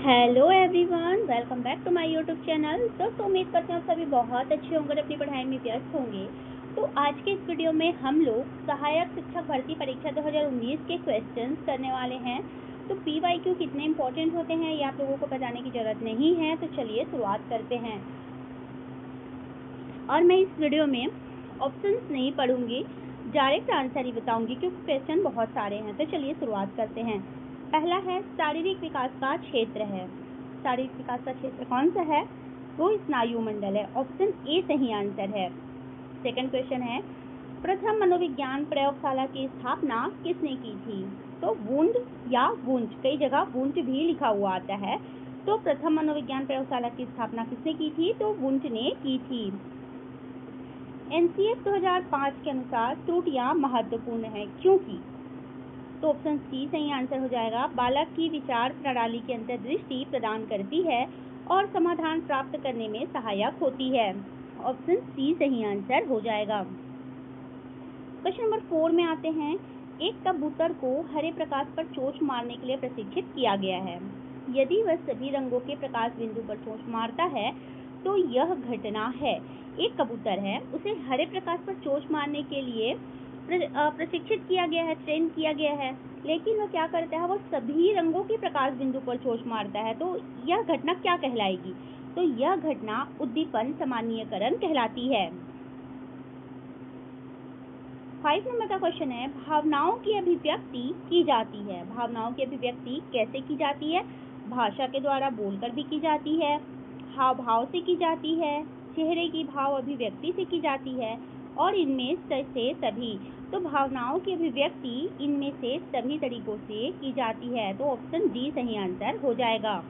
Hello everyone, welcome back to my YouTube channel. दोस्तों, उम्मीद करते हैं आप सभी बहुत अच्छे होंगे और अपनी पढ़ाई में व्यस्त होंगे। तो आज के इस वीडियो में हम लोग सहायक शिक्षक भर्ती परीक्षा 2019 के क्वेश्चंस करने वाले हैं। तो PYQ कितने इंपॉर्टेंट होते हैं ये आप लोगों को बताने की जरूरत नहीं है। तो चलिए शुरुआत करते हैं। और मैं इस वीडियो में ऑप्शंस नहीं पढ़ूंगी, डायरेक्ट आंसर ही बताऊंगी क्योंकि क्वेश्चन बहुत सारे हैं। तो चलिए शुरुआत करते हैं। पहला है शारीरिक विकास का क्षेत्र है। शारीरिक विकास का क्षेत्र कौन सा है? वो स्नायु मंडल है। ऑप्शन ए सही आंसर है। सेकंड क्वेश्चन है, प्रथम मनोविज्ञान प्रयोगशाला की स्थापना किसने की थी? तो वुंड या वुंच, कई जगह वुंच भी लिखा हुआ आता है। तो प्रथम मनोविज्ञान प्रयोगशाला की स्थापना किसने की थी? तो वुंच ने की थी। NCF 2005 के अनुसार त्रुटियां महत्वपूर्ण है क्योंकि, तो ऑप्शन सी सही आंसर हो जाएगा। बालक की विचार प्रणाली के अंतर्दृष्टि प्रदान करती है और समाधान प्राप्त करने में सहायक होती है। ऑप्शन सी सही आंसर हो जाएगा। क्वेश्चन नंबर 4 में आते हैं। एक कबूतर को हरे प्रकाश पर चोंच मारने के लिए प्रशिक्षित किया गया है। यदि वह सभी रंगों के प्रकाश बिंदु पर चोंच मारता है तो यह घटना है। एक कबूतर है, उसे हरे प्रकाश पर चोंच मारने के लिए प्रशिक्षित किया गया है, ट्रेन किया गया है, लेकिन वह क्या करता है? वो सभी रंगों के प्रकाश बिंदु पर चोंच मारता है। तो यह घटना क्या कहलाएगी? तो यह घटना उद्दीपन सामान्यीकरण कहलाती है। 5 नंबर का क्वेश्चन है, भावनाओं की अभिव्यक्ति की जाती है। भावनाओं की अभिव्यक्ति कैसे की जाती है? भाषा के द्वारा बोलकर भी की जाती है, हाव भाव से की जाती है, चेहरे की भाव अभिव्यक्ति से की जाती है और इनमें से सभी। तो भावनाओं की अभिव्यक्ति इनमें से सभी तरीकों से की जाती है। तो ऑप्शन डी सही आंसर हो जाएगा।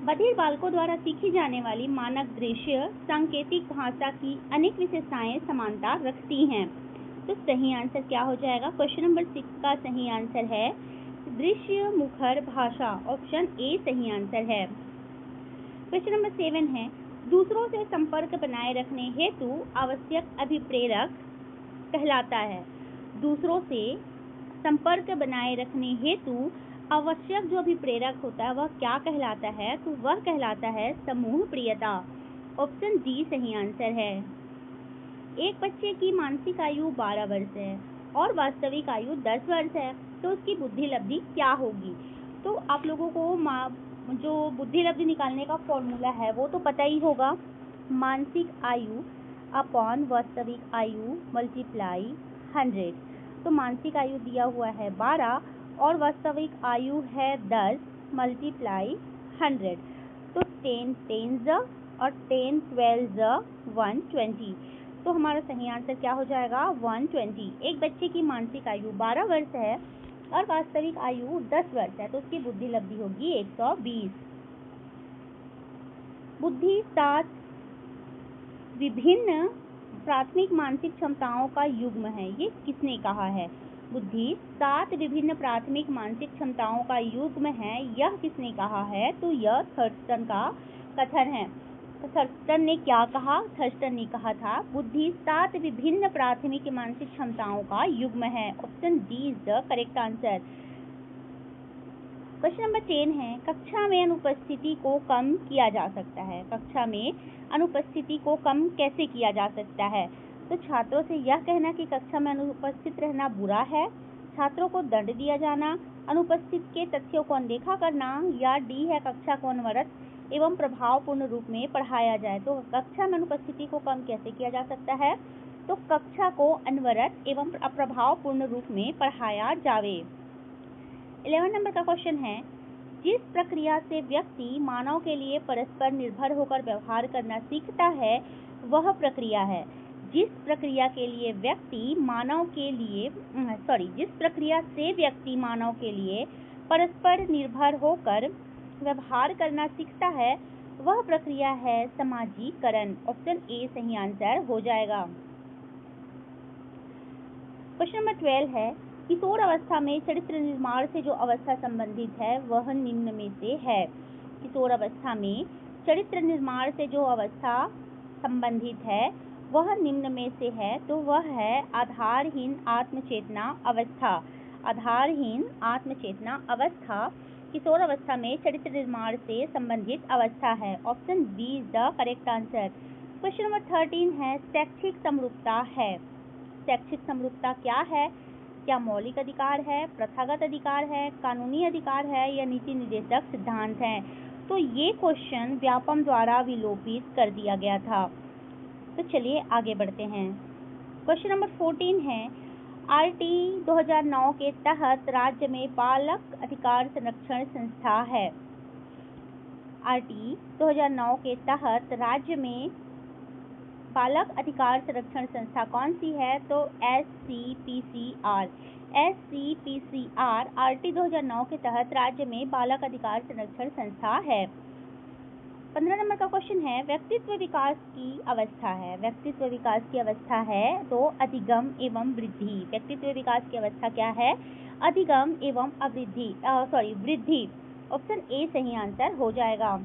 बधिर बालकों द्वारा सीखी जाने वाली मानक दृश्य सांकेतिक भाषा की अनेक विशेषताएं समानता रखती हैं। तो सही आंसर क्या हो जाएगा? क्वेश्चन नंबर 6 का सही आंसर है दृश्य मुखर भाषा। ऑप्शन ए सही आंसर है। क्वेश्चन नंबर 7 है, दूसरों से संपर्क बनाए रखने हेतु आवश्यक अभिप्रेरक कहलाता है। दूसरों से संपर्क बनाए रखने हेतु आवश्यक जो अभिप्रेरक होता है वह क्या कहलाता है? तो वह कहलाता है समूह प्रियता। ऑप्शन डी सही आंसर है। एक बच्चे की मानसिक आयु 12 वर्ष है और वास्तविक आयु 10 वर्ष है, तो उसकी बुद्धि लब्धि क्या होगी? तो आप लोगों को जो बुद्धि लब्धि निकालने का फॉर्मूला है वो तो पता ही होगा। मानसिक आयु अपॉन वास्तविक आयु मल्टीप्लाई 100। तो मानसिक आयु दिया हुआ है 12 और वास्तविक आयु है 10 मल्टीप्लाई 100। तो 10 10 और 10 12 120। तो हमारा सही आंसर क्या हो जाएगा? 120। एक बच्चे की मानसिक आयु 12 वर्ष है और वास्तविक आयु 10 वर्ष है, तो उसकी बुद्धि लब्धि होगी 120। बुद्धि 7 विभिन्न प्राथमिक मानसिक क्षमताओं का युग्म है। ये किसने कहा है? बुद्धि 7 विभिन्न प्राथमिक मानसिक क्षमताओं का युग्म है, यह किसने कहा है? तो यह थर्स्टन का कथन है। तो थर्स्टन ने क्या कहा? थर्स्टन ने कहा था बुद्धि 7 विभिन्न प्राथमिक मानसिक क्षमताओं का युग्म है। Option D is the correct answer. Question number 10 है, कक्षा में अनुपस्थिति को कम किया जा सकता है। कक्षा में अनुपस्थिति को कम कैसे किया जा सकता है? तो छात्रों से यह कहना कि कक्षा में अनुपस्थित रहना बुरा है, छात्रों को दंड दिया जाना, अनुपस्थित के तथ्यों को अनदेखा करना, या डी है कक्षा को अनवरत एवं प्रभावपूर्ण रूप में पढ़ाया जाए। तो कक्षा में अनुपस्थिति को कम कैसे किया जा सकता है? तो कक्षा को अनवरत एवं अप्रभावपूर्ण रूप में पढ़ाया जावे। 11 नंबर का क्वेश्चन है, जिस प्रक्रिया से व्यक्ति मानव के लिए परस्पर निर्भर होकर व्यवहार करना सीखता है वह प्रक्रिया है। जिस प्रक्रिया से व्यक्ति मानव के लिए परस्पर निर्भर होकर व्यवहार करना सीखता है वह प्रक्रिया है समाजीकरण। ऑप्शन ए सही आंसर हो जाएगा। क्वेश्चन नंबर 12 है, किशोर अवस्था में चरित्र निर्माण से जो अवस्था संबंधित है वह निम्न में से है। किशोर अवस्था में चरित्र निर्माण से जो अवस्था संबंधित है वह निम्न में से है। तो वह है आधारहीन आत्मचेतना अवस्था। आधारहीन आत्मचेतना अवस्था किशोर अवस्था में चरित्र निर्माण से संबंधित अवस्था है। Option B is the correct answer. Question number 13 है शैक्षिक समरूपता है। शैक्षिक समरूपता क्या है? क्या मौलिक अधिकार है, प्रथागत अधिकार है, कानूनी अधिकार है या नीति निर्देशक सिद्धांत है? तो ये क्वेश्चन व्यापम द्वारा विलोपित कर दिया गया था। तो चलिए आगे बढ़ते हैं। क्वेश्चन नंबर 14 है आरटी 2009 के तहत राज्य में बालक अधिकार संरक्षण संस्था है। आरटी 2009 के तहत राज्य में बालक अधिकार संरक्षण संस्था कौन सी है? तो SCPCR। SCPCR आरटी 2009 के तहत राज्य में बालक अधिकार संरक्षण संस्था है। 15 नंबर का क्वेश्चन है व्यक्तित्व विकास की अवस्था है। व्यक्तित्व विकास की अवस्था है तो अधिगम एवं वृद्धि। व्यक्तित्व विकास की अवस्था क्या है? अधिगम एवं वृद्धि। ऑप्शन ए सही आंसर हो जाएगा।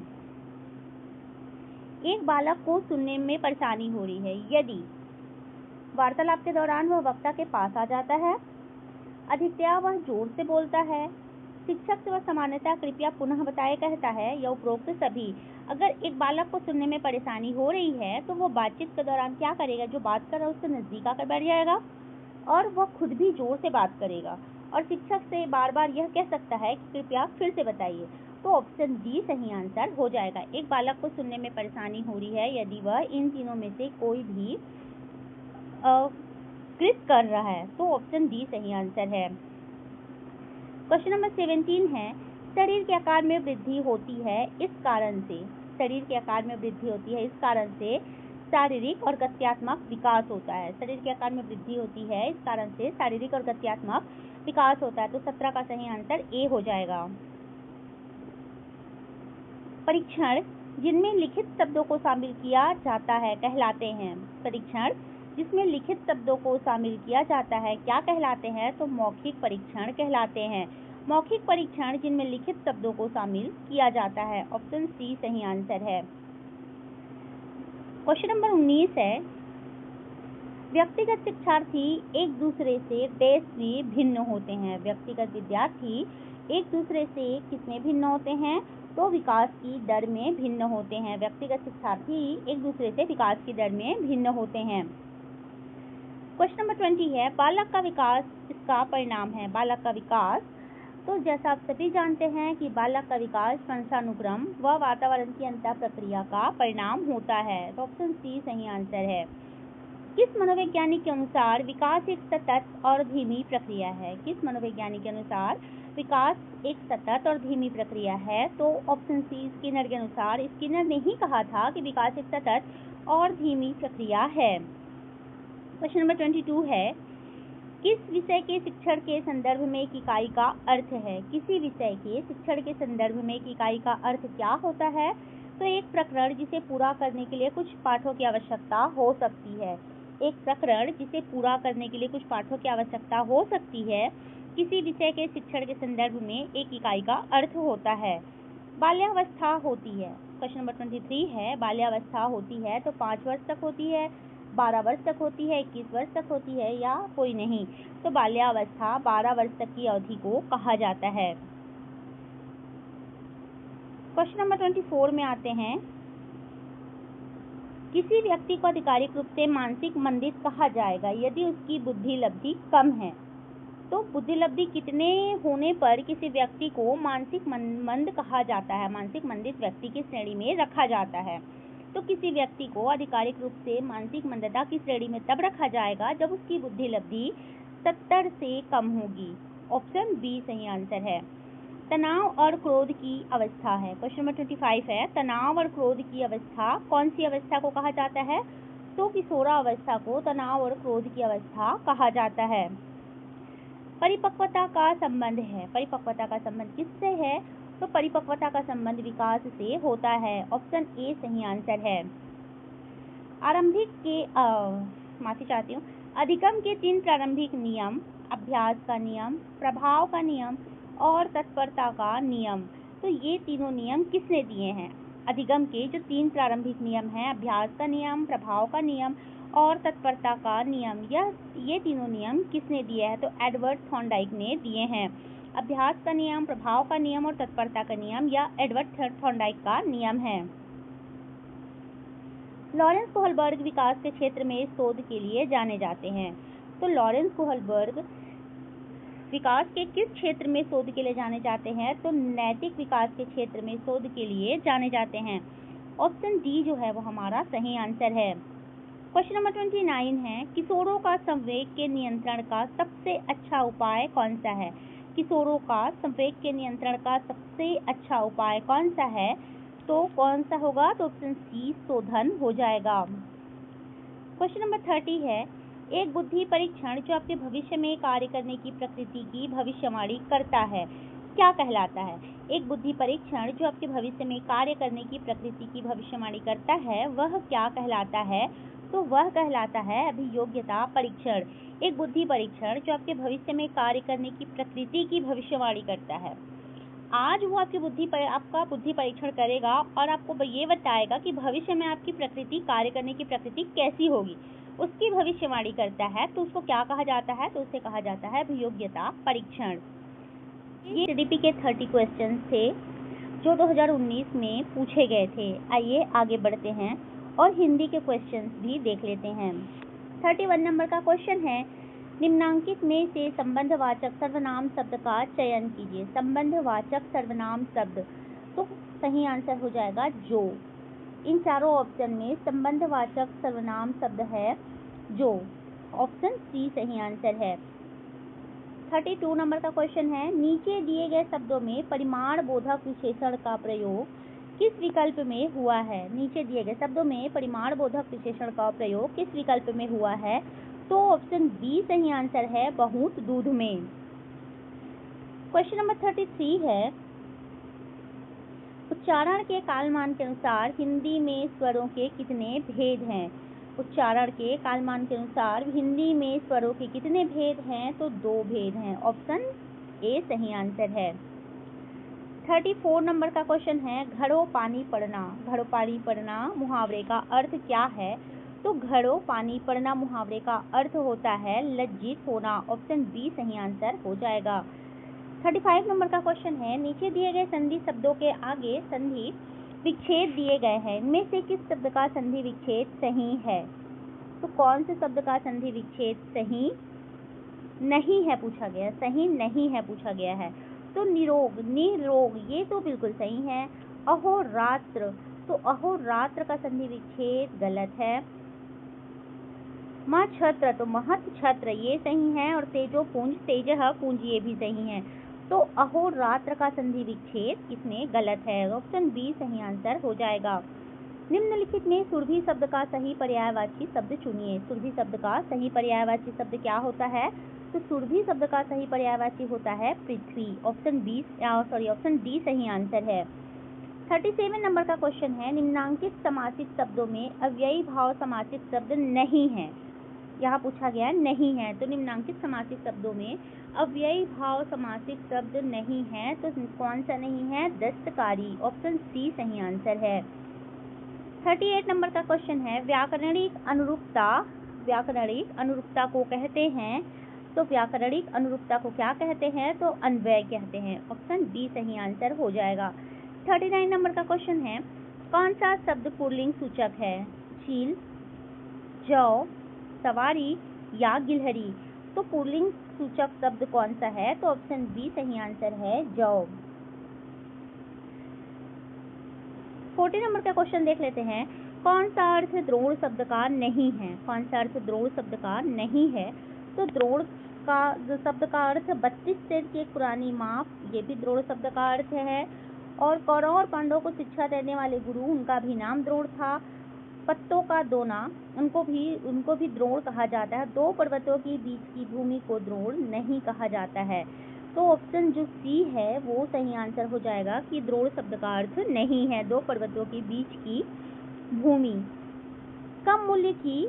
एक बालक को सुनने में परेशानी हो रही है। यदि वार्तालाप के दौरान वह वक्ता के पास आ जाता है, अधिकतया वह जोर से बोलता है, शिक्षक से वह सामान्यतः कृपया पुनः बताए कहता है या उपरोक्त सभी। अगर एक बालक को सुनने में परेशानी हो रही है तो वो बातचीत के दौरान क्या करेगा? जो बात कर रहा है उससे नजदीक आकर बैठ जाएगा और वह खुद भी जोर से बात करेगा और शिक्षक से बार बार यह कह सकता है कि कृपया फिर से बताइए। तो ऑप्शन डी सही आंसर हो जाएगा। एक बालक को सुनने में परेशानी हो रही है यदि वह इन तीनों में से कोई भी कृत कर रहा है तो ऑप्शन डी सही आंसर है। क्वेश्चन नंबर 17 है शरीर के आकार में वृद्धि होती है इस कारण से। शरीर के आकार में वृद्धि होती है इस कारण से शारीरिक और गत्यात्मक विकास होता है। शरीर के आकार में वृद्धि होती है इस कारण से शारीरिक और गत्यात्मक विकास होता है। तो 17 का सही आंसर ए हो जाएगा। परीक्षण जिनमें लिखित शब्दों को शामिल किया जाता है कहलाते हैं। परीक्षण जिसमें लिखित शब्दों को शामिल किया जाता है क्या कहलाते हैं? तो मौखिक परीक्षण कहलाते हैं। मौखिक परीक्षण जिनमें लिखित शब्दों को शामिल किया जाता है। ऑप्शन सी सही आंसर है। क्वेश्चन नंबर 19 है व्यक्तिगत शिक्षार्थी एक दूसरे से डैश में भिन्न होते हैं। व्यक्तिगत विद्यार्थी एक दूसरे से किसमें भिन्न होते हैं? तो विकास की दर में भिन्न होते हैं। व्यक्तिगत शिक्षार्थी एक दूसरे से विकास की दर में भिन्न होते हैं। क्वेश्चन नंबर 20 है बालक का विकास इसका परिणाम है। बालक का विकास तो जैसा आप सभी जानते हैं कि बालक का विकास वंशानुक्रम व वातावरण की अंतः प्रक्रिया का परिणाम होता है। तो ऑप्शन सी सही आंसर है। किस मनोवैज्ञानिक के अनुसार विकास एक सतत और धीमी प्रक्रिया है? किस मनोवैज्ञानिक के अनुसार विकास एक सतत और धीमी प्रक्रिया है? तो ऑप्शन सी स्किनर के अनुसार। स्किनर ने ही कहा था कि विकास एक सतत और धीमी प्रक्रिया है। क्वेश्चन नंबर 22 है किस विषय के शिक्षण के संदर्भ में एक इकाई का अर्थ है? किसी विषय के शिक्षण के संदर्भ में एक इकाई का अर्थ क्या होता है? तो एक प्रकरण जिसे पूरा करने के लिए कुछ पाठों की आवश्यकता हो सकती है। एक प्रकरण जिसे पूरा करने के लिए कुछ पाठों की आवश्यकता हो सकती है किसी विषय के शिक्षण के संदर्भ में एक इकाई का अर्थ होता है। बाल्यावस्था होती है। क्वेश्चन नंबर 23 है बाल्यावस्था होती है तो 5 वर्ष तक होती है, 12 वर्ष तक होती है, 21 वर्ष तक होती है या कोई नहीं? तो बाल्यावस्था 12 वर्ष तक की अवधि को कहा जाता है। क्वेश्चन नंबर 24 में आते हैं किसी व्यक्ति को आधिकारिक रूप से मानसिक मंदित कहा जाएगा यदि उसकी बुद्धि लब्धि कम है। तो बुद्धि लब्धि कितने होने पर किसी व्यक्ति को मानसिक मंद कहा जाता है? मानसिक मंदित व्यक्ति की श्रेणी में रखा जाता है। तो किसी व्यक्ति को आधिकारिक रूप से मानसिक मंदता की श्रेणी में तब रखा जाएगा जब उसकी बुद्धि लब्धि 70 से कम होगी। ऑप्शन बी सही आंसर है। तनाव और क्रोध की अवस्था है। क्वेश्चन नंबर 25 है तनाव और क्रोध की अवस्था कौन सी अवस्था को कहा जाता है? तो किशोरावस्था को तनाव और क्रोध की अवस्था कहा जाता है। परिपक्वता का संबंध है। परिपक्वता का संबंध किससे है? तो परिपक्वता का संबंध विकास से होता है। ऑप्शन ए सही आंसर है। आरंभिक के माफी चाहती हूँ अधिगम के 3 प्रारंभिक नियम अभ्यास का नियम, प्रभाव का नियम और तत्परता का नियम। तो ये तीनों नियम किसने दिए हैं? अधिगम के जो 3 प्रारंभिक नियम हैं अभ्यास का नियम, प्रभाव का नियम और तत्परता का नियम, ये तीनों नियम किसने दिए हैं? तो एडवर्ड थॉर्नडाइक ने दिए हैं। अभ्यास का नियम, प्रभाव का नियम और तत्परता का नियम या एडवर्ड थॉर्नडाइक का नियम है। लॉरेंस कोहलबर्ग विकास के क्षेत्र में शोध के लिए जाने जाते हैं। तो लॉरेंस कोहलबर्ग विकास के किस क्षेत्र में शोध के लिए जाने जाते हैं? तो नैतिक विकास के क्षेत्र में शोध के लिए जाने जाते हैं। ऑप्शन डी जो है वो हमारा सही आंसर है। क्वेश्चन नंबर 29 है, किशोरों का संवेग के नियंत्रण का सबसे अच्छा उपाय कौन सा है? किशोरों का संवेग के नियंत्रण का सबसे अच्छा उपाय कौन सा है? तो कौन सा होगा? तो ऑप्शन सी शोधन हो जाएगा। क्वेश्चन नंबर 30 है, एक बुद्धि परीक्षण जो आपके भविष्य में कार्य करने की प्रकृति की भविष्यवाणी करता है, क्या कहलाता है? एक बुद्धि परीक्षण जो आपके भविष्य में कार्य करने की प्रकृति की भविष्यवाणी करता है, वह क्या कहलाता है? तो वह कहलाता है अभियोग्यता परीक्षण। एक बुद्धि परीक्षण जो आपके भविष्य में कार्य करने की प्रकृति की भविष्यवाणी करता है। आज वो आपका बुद्धि परीक्षण करेगा और आपको ये बताएगा कि भविष्य में आपकी प्रकृति कार्य करने की प्रकृति कैसी होगी, उसकी भविष्यवाणी करता है। तो उसको क्या कहा जाता है? तो उसे कहा जाता है अभियोग्यता परीक्षण। ये जीडीपी के 30 क्वेश्चन थे जो 2019 में पूछे गए थे। आइए आगे बढ़ते हैं और हिंदी के क्वेश्चंस भी देख लेते हैं। 31 नंबर का क्वेश्चन है, निम्नांकित में से संबंधवाचक सर्वनाम शब्द का चयन कीजिए। संबंधवाचक सर्वनाम शब्द, तो सही आंसर हो जाएगा जो। इन चारों ऑप्शन में संबंधवाचक सर्वनाम शब्द है जो। ऑप्शन सी सही आंसर है। 32 नंबर का क्वेश्चन है, नीचे दिए गए शब्दों में परिमाण बोधक विशेषण का प्रयोग किस विकल्प में हुआ है? नीचे दिए गए शब्दों में परिमाण बोधक विशेषण का प्रयोग किस विकल्प में हुआ है? तो ऑप्शन बी सही आंसर है, बहुत दूध में। क्वेश्चन नंबर 33 है, उच्चारण के कालमान के अनुसार हिंदी में स्वरों के कितने भेद हैं? उच्चारण के कालमान के अनुसार हिंदी में स्वरों के कितने भेद हैं? तो 2 भेद हैं। ऑप्शन ए सही आंसर है। 34 नंबर का क्वेश्चन है, घड़ों पानी पड़ना। घड़ों पानी पड़ना मुहावरे का अर्थ क्या है? तो घड़ों पानी पड़ना मुहावरे का अर्थ होता है लज्जित होना। ऑप्शन बी सही आंसर हो जाएगा। 35 नंबर का क्वेश्चन है, नीचे दिए गए संधि शब्दों के आगे संधि विच्छेद दिए गए हैं, इनमें से किस शब्द का संधि विच्छेद सही है? तो कौन से शब्द का संधि विच्छेद सही नहीं है पूछा गया, सही नहीं है पूछा गया है। तो निरोग, निरोग ये तो बिल्कुल सही है। अहोरात्र, तो अहोरात्र का संधि विच्छेद गलत है। छत्र, तो महत छत्र ये सही है। और तेजो पुंज, तेजः पुंज ये भी सही है। तो अहोरात्र का संधि विच्छेद इसमें गलत है। ऑप्शन बी सही आंसर हो जाएगा। निम्नलिखित में सुरभि शब्द का सही पर्यायवाची शब्द चुनिए। सुरभि शब्द का सही पर्यायवाची शब्द क्या होता है? तो सुरभि शब्द का सही पर्यायवाची होता है पृथ्वी। ऑप्शन डी सही आंसर है। 37 नंबर का क्वेश्चन है, निम्नांकित समासित शब्दों में अव्ययी भाव समासित शब्द नहीं है। यहाँ पूछा गया नहीं है, तो निम्नांकित समासित शब्दों में अव्ययी भाव समासित शब्द नहीं है। तो कौन सा नहीं है? दस्तकारी। ऑप्शन सी सही आंसर है। 38 नंबर का क्वेश्चन है, व्याकरणिक अनुरूपता को कहते हैं। तो व्याकरणिक अनुरूपता को क्या कहते हैं? तो अन्वय कहते हैं। ऑप्शन बी सही आंसर हो जाएगा। 39 नंबर का क्वेश्चन है, कौन सा शब्द पुल्लिंग सूचक है? झील, जौ, सवारी या गिलहरी। तो पुल्लिंग सूचक शब्द कौन सा है? तो ऑप्शन बी सही आंसर है, जौ। 40 नंबर का क्वेश्चन देख लेते हैं, कौन सा अर्थ द्रोण शब्द का नहीं है? कौन सा अर्थ द्रोण शब्द का नहीं है? तो द्रोण का शब्द का अर्थ 32 सेर की एक पुरानी माप, ये भी द्रोण शब्द का अर्थ है। और कौरवों और पांडवों को शिक्षा देने वाले गुरु, उनका भी नाम द्रोण था। पत्तों का दोना, उनको भी द्रोण कहा जाता है। 2 पर्वतों के बीच की भूमि को द्रोण नहीं कहा जाता है। तो ऑप्शन जो सी है वो सही आंसर हो जाएगा कि द्रोण शब्द का अर्थ नहीं है 2 पर्वतों के बीच की भूमि। कम मूल्य की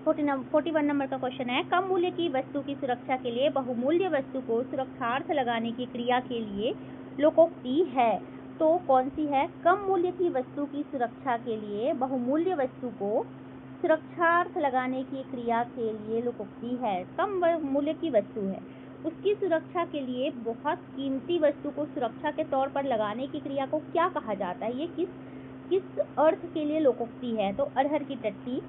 41 नंबर का क्वेश्चन है, कम मूल्य की वस्तु की सुरक्षा के लिए बहुमूल्य वस्तु को सुरक्षार्थ लगाने की क्रिया के लिए लोकोक्ति है। तो कौन सी है? कम मूल्य की वस्तु की सुरक्षा के लिए बहुमूल्य वस्तु को सुरक्षार्थ लगाने की क्रिया के लिए लोकोक्ति है। कम मूल्य की वस्तु है उसकी सुरक्षा के लिए बहुत कीमती वस्तु को सुरक्षा के तौर पर लगाने की क्रिया को क्या कहा जाता है? ये किस अर्थ के लिए लोकोक्ति है? तो अरहर की टट्टी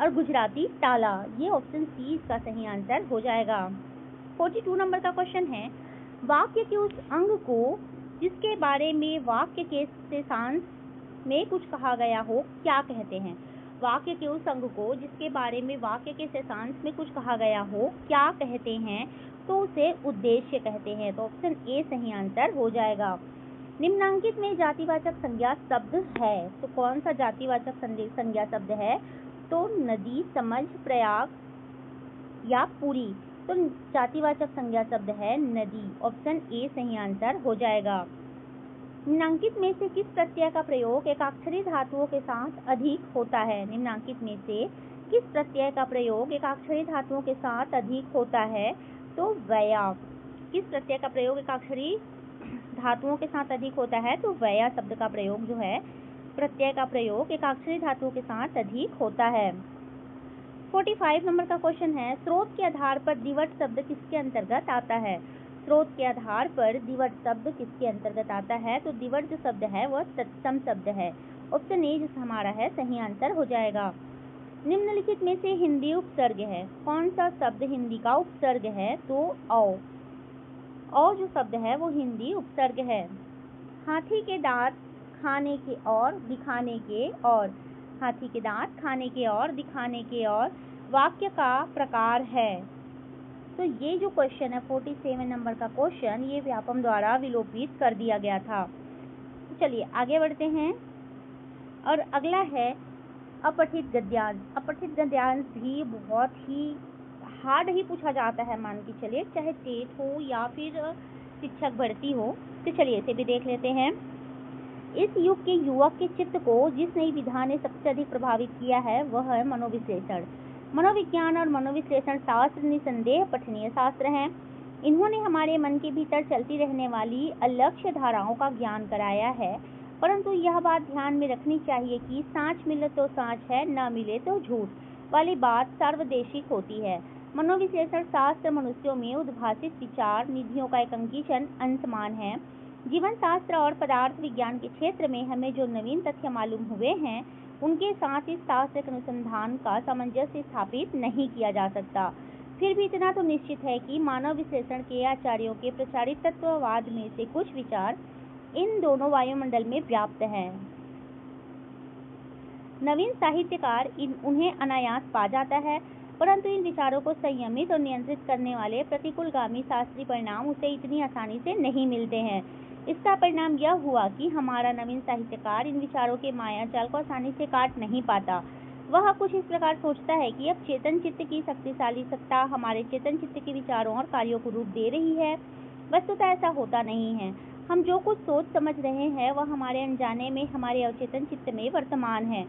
और गुजराती ताला। ये ऑप्शन सी इसका सही आंसर हो जाएगा। 42 नंबर का क्वेश्चन है, वाक्य के उस अंग को जिसके बारे में वाक्य के शेषांश में कुछ कहा गया हो क्या कहते हैं? वाक्य के उस अंग को जिसके बारे में वाक्य के शेषांश में कुछ कहा गया हो क्या कहते हैं? तो उसे उद्देश्य कहते हैं। तो ऑप्शन ए सही आंसर हो जाएगा। निम्नांकित में जातिवाचक संज्ञा शब्द है, तो कौन सा जातिवाचक संज्ञा शब्द है? तो नदी, समझ, प्रयाग या पूरी। तो जातिवाचक संज्ञा शब्द है नदी। ऑप्शन ए सही आंसर हो जाएगा। निम्नांकित में से किस प्रत्यय का प्रयोग एकाक्षरी धातुओं के साथ अधिक होता है? निम्नांकित में से किस प्रत्यय का प्रयोग एकाक्षरी धातुओं के साथ अधिक होता है? तो वया। किस प्रत्यय का प्रयोग एकाक्षरी धातुओं के साथ अधिक होता है? तो वया शब्द का प्रयोग जो है, प्रत्यय का प्रयोग एकाक्षरी धातुओं के साथ अधिक होता है। 45 नंबर का क्वेश्चन है, स्रोत के आधार पर दिवट शब्द किसके अंतर्गत आता है? स्रोत के आधार पर दिवट शब्द किसके अंतर्गत आता है? तो दिवट जो शब्द है वह तत्सम शब्द है। ऑप्शन ए जो हमारा है सही आंसर हो जाएगा। निम्नलिखित में से हिंदी उपसर्ग है, कौन सा शब्द हिंदी का उपसर्ग है? तो औ जो शब्द है वो हिंदी उपसर्ग है। हाथी के दांत खाने के और दिखाने के और, हाथी के दांत खाने के और दिखाने के और वाक्य का प्रकार है। तो ये जो क्वेश्चन है 47 नंबर का क्वेश्चन, ये व्यापम द्वारा विलोपित कर दिया गया था। तो चलिए आगे बढ़ते हैं और अगला है अपठित गद्यांश। अपठित गद्यांश भी बहुत ही हार्ड ही पूछा जाता है, मान के चलिए, चाहे टेट हो या फिर शिक्षक भर्ती हो। तो चलिए इसे भी देख लेते हैं। इस युग के युवक के चित्त को जिस नई विधा ने सबसे अधिक प्रभावित किया है वह है मनोविश्लेषण। मनोविज्ञान और मनोविश्लेषण शास्त्र निसंदेह पठनीय शास्त्र हैं। इन्होंने हमारे मन के भीतर चलती रहने वाली अलक्ष्य धाराओं का ज्ञान कराया है, परंतु यह बात ध्यान में रखनी चाहिए कि सांच मिले तो सांच है, न मिले तो झूठ वाली बात सार्वदेशिक होती है। मनोविश्लेषण शास्त्र मनुष्यों में उद्भासित विचार निधियों का एक अंकीक्षण अंशमान है। जीवन शास्त्र और पदार्थ विज्ञान के क्षेत्र में हमें जो नवीन तथ्य मालूम हुए हैं उनके साथ इस शास्त्र के अनुसंधान का सामंजस्य स्थापित नहीं किया जा सकता। फिर भी इतना तो निश्चित है कि मानव विश्लेषण के आचार्यों के प्रचारित तत्ववाद में से कुछ विचार इन दोनों वायुमंडल में व्याप्त हैं। नवीन साहित्यकार उन्हें अनायास पा जाता है, परंतु इन विचारों को संयमित और नियंत्रित करने वाले प्रतिकूलगामी शास्त्रीय परिणाम उसे इतनी आसानी से नहीं मिलते हैं। इसका परिणाम यह हुआ कि हमारा नवीन साहित्यकार इन विचारों के माया जाल को आसानी से काट नहीं पाता। वह कुछ इस प्रकार सोचता है कि अब चेतन चित्त की शक्तिशाली सत्ता हमारे चेतन चित्त के विचारों और कार्यों को रूप दे रही है। वस्तुतः ऐसा होता नहीं है। हम जो कुछ सोच समझ रहे हैं वह हमारे अनजाने में हमारे अवचेतन चित्त में वर्तमान है।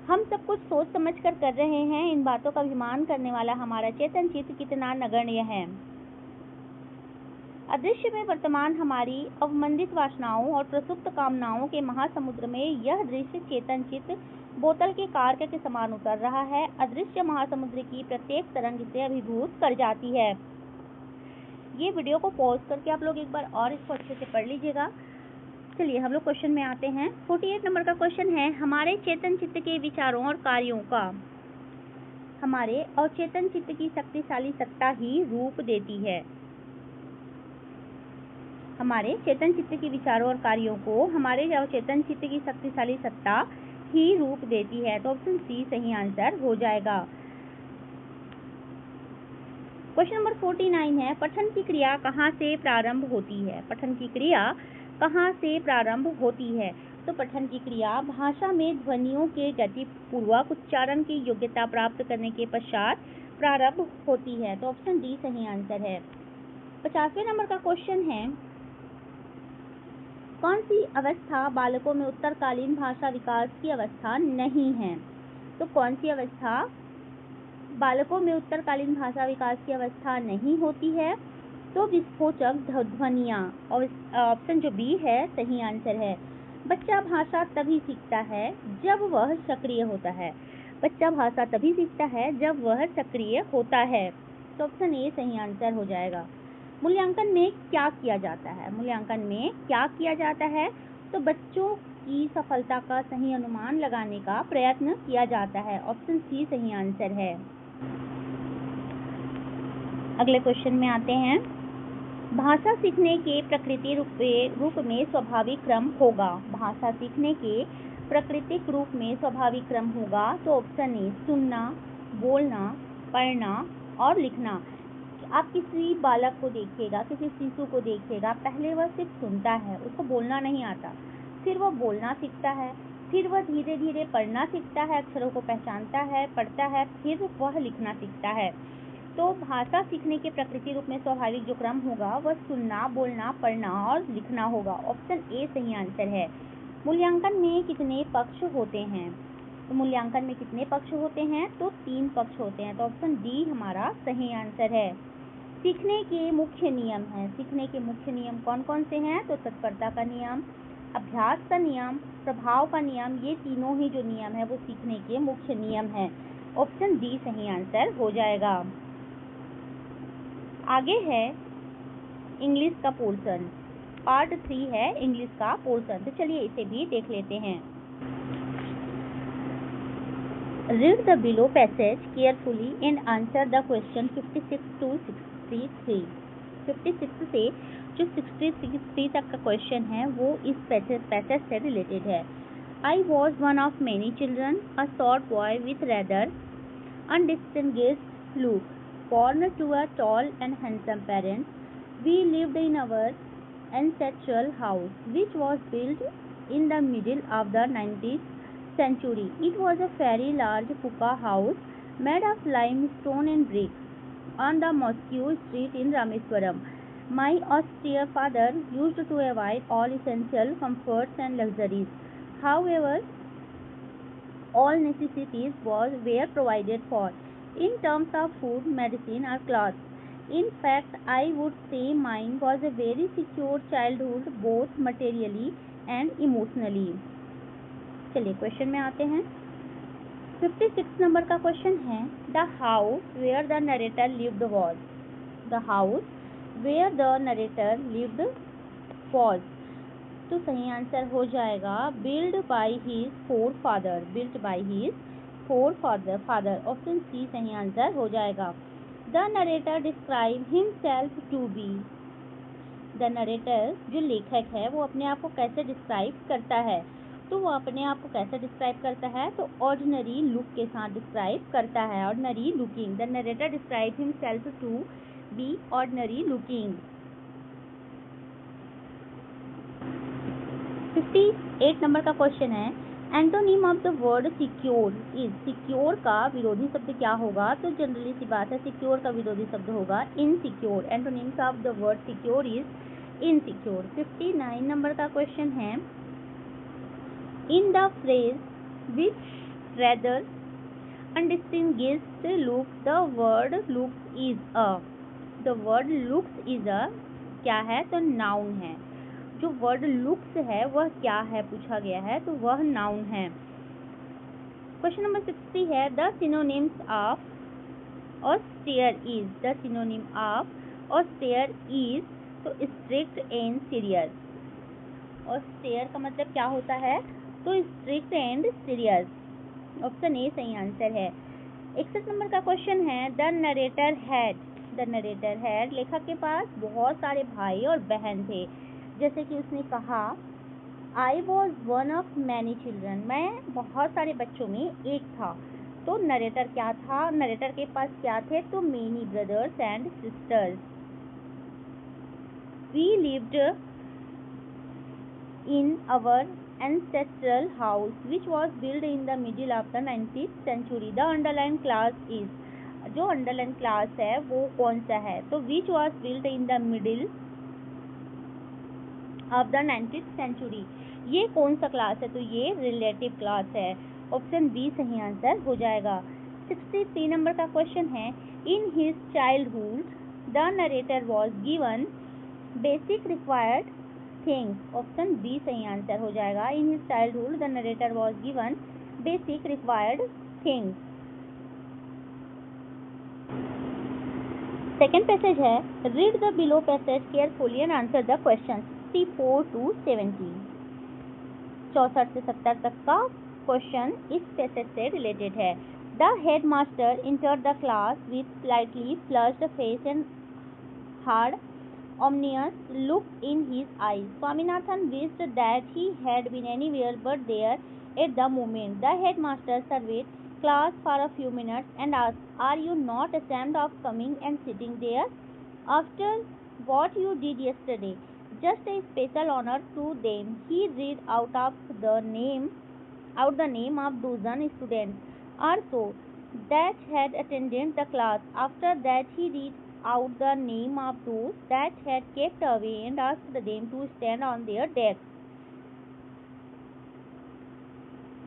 हम सब कुछ सोच समझ कर रहे हैं। इन बातों का अभिमान करने वाला हमारा चेतन चित्त कितना नगण्य है। अदृश्य में वर्तमान हमारी अवमंदित वासनाओं और प्रसुप्त कामनाओं के महासमुद्र में यह दृश्य चेतन चित्त बोतल के कार्क के समान उतर रहा है। अदृश्य महासमुद्र की प्रत्येक तरंग इसे अभिभूत कर जाती है। ये वीडियो को पॉज करके आप लोग एक बार और इसको अच्छे से पढ़ लीजिएगा। चलिए हम लोग क्वेश्चन में आते हैं। 48 नंबर का क्वेश्चन है, हमारे चेतन चित्त के विचारों और कार्यों का हमारे अवचेतन चित्त की शक्तिशाली सत्ता ही रूप देती है। हमारे चेतन चित्त के विचारों और कार्यों को हमारे अवचेतन चित्त की शक्तिशाली सत्ता ही रूप देती है। तो ऑप्शन सी सही आंसर हो जाएगा। क्वेश्चन नंबर 49 है, पठन की क्रिया कहाँ से प्रारंभ होती है? पठन की क्रिया कहाँ से प्रारंभ होती है? तो पठन की क्रिया भाषा में ध्वनियों के गति पूर्वक उच्चारण की योग्यता प्राप्त करने के पश्चात प्रारंभ होती है। तो ऑप्शन डी सही आंसर है। 50वें नंबर का क्वेश्चन है, कौन सी अवस्था बालकों में उत्तरकालीन भाषा विकास की अवस्था नहीं है? तो कौन सी अवस्था बालकों में उत्तरकालीन भाषा विकास की अवस्था नहीं होती है? तो विस्फोचक ध्वनियाँ। ऑप्शन जो बी है सही आंसर है। बच्चा भाषा तभी सीखता है जब वह सक्रिय होता है। बच्चा भाषा तभी सीखता है जब वह सक्रिय होता है। तो ऑप्शन ए सही आंसर हो जाएगा। मूल्यांकन में क्या किया जाता है? मूल्यांकन में क्या किया जाता है? तो बच्चों की सफलता का सही अनुमान लगाने का प्रयत्न किया जाता है। ऑप्शन सी सही आंसर है। अगले क्वेश्चन में आते हैं। भाषा सीखने के प्रकृति रूप में स्वाभाविक क्रम होगा। भाषा सीखने के प्राकृतिक रूप में स्वाभाविक क्रम होगा। तो ऑप्शन ए सुनना, बोलना, पढ़ना और लिखना। आप किसी बालक को देखिएगा, किसी शिशु को देखिएगा, पहले वह सिर्फ सुनता है, उसको बोलना नहीं आता, फिर वह बोलना सीखता है, फिर वह धीरे धीरे पढ़ना सीखता है, अक्षरों को पहचानता है, पढ़ता है, फिर वह लिखना सीखता है। तो भाषा सीखने के प्रकृति रूप में स्वाभाविक जो क्रम होगा वह सुनना, बोलना, पढ़ना और लिखना होगा। ऑप्शन ए सही आंसर है। मूल्यांकन में कितने पक्ष होते हैं? तो मूल्यांकन में कितने पक्ष होते हैं? तो 3 पक्ष होते हैं। तो ऑप्शन डी हमारा सही आंसर है। सीखने के मुख्य नियम हैं। सीखने के मुख्य नियम कौन कौन से हैं? तो तत्परता का नियम, अभ्यास का नियम, प्रभाव का नियम, ये तीनों ही जो नियम है वो सीखने के मुख्य नियम हैं। ऑप्शन डी सही आंसर हो जाएगा। आगे है इंग्लिश का पोर्शन, पार्ट 3 है इंग्लिश का पोर्शन। तो चलिए इसे भी देख लेते हैं। Read the below passage carefully and answer the question 56 to 63। 56 से जो 63 तक का क्वेश्चन है वो इस पैसेज से रिलेटेड है। I was one of many children, a short boy with rather undistinguished look, born to a tall and handsome parents. We lived in our ancestral house, which was built in the middle of the 19th century. It was a very large pucca house made of limestone and bricks on the Mosque Street in Rameswaram. My austere father used to avoid all essential comforts and luxuries. However, all necessities were provided for in terms of food, medicine or clothes. In fact, I would say mine was a very secure childhood, both materially and emotionally. चलिए question में आते हैं। 56 नंबर का question है the house where the narrator lived was. The house where the narrator lived was. तो सही answer हो जाएगा build by his forefather. Build by his forefather. Option C सही आंसर हो जाएगा। The narrator describe himself to be. The narrator जो लेखक है वो अपने आप को कैसे डिस्क्राइब करता है? तो वो अपने आप को कैसे डिस्क्राइब करता है? तो ऑर्डिनरी लुक के साथ डिस्क्राइब करता है। Ordinary looking. The narrator describe himself to be ordinary looking. 58 number का क्वेश्चन है antonym of the word secure is. Secure का विरोधी शब्द क्या होगा? तो जनरली सी बात है सिक्योर का विरोधी शब्द होगा insecure. Antonyms of the word secure is insecure. 59 number का क्वेश्चन है in the phrase which rather undistinguished look the word looks is a. The word looks is a क्या है? तो नाउन है। जो वर्ड लुक्स है वह क्या है पूछा गया है, तो वह नाउन है। क्वेश्चन नंबर 60 है the synonyms of austere is. The synonym of austere is तो स्ट्रिक्ट एंड सीरियस। ऑस्टेयर का मतलब क्या होता है? तो strict and serious. Option A सही आंसर है। 61 नंबर का क्वेश्चन है the narrator had. The narrator had लेखक के पास बहुत सारे भाई और बहन थे। जैसे कि उसने कहा I was one of many children. मैं बहुत सारे बच्चों में एक था। तो नरेटर क्या था? नरेटर के पास क्या थे? तो many brothers and sisters. We lived in our ancestral house which was built in the middle of the 19th century. The underlined class is। जो underlined class है वो कौन सा है? तो which was built in the middle of the 19th century। ये कौन सा क्लास है? तो ये रिलेटिव क्लास है। ऑप्शन बी सही आंसर हो जाएगा। 63 नंबर का क्वेश्चन है in his childhood the narrator was given basic required things. Option B सही आंसर हो जाएगा। In his childhood the narrator was given basic required things. Second passage है, read the below passage carefully and answer the question 64 to 70। 64 से 70 तक का question इस passage से related है। The head master entered the class with slightly flushed face and hard, ominous look in his eyes. Swaminathan wished that he had been anywhere but there at the moment. The headmaster surveyed class for a few minutes and asked, "Are you not ashamed of coming and sitting there after what you did yesterday? Just a special honor to them." He read out the name of dozen students or so that had attended the class. After that, he read out the name of those that had kept away and asked them to stand on their desks.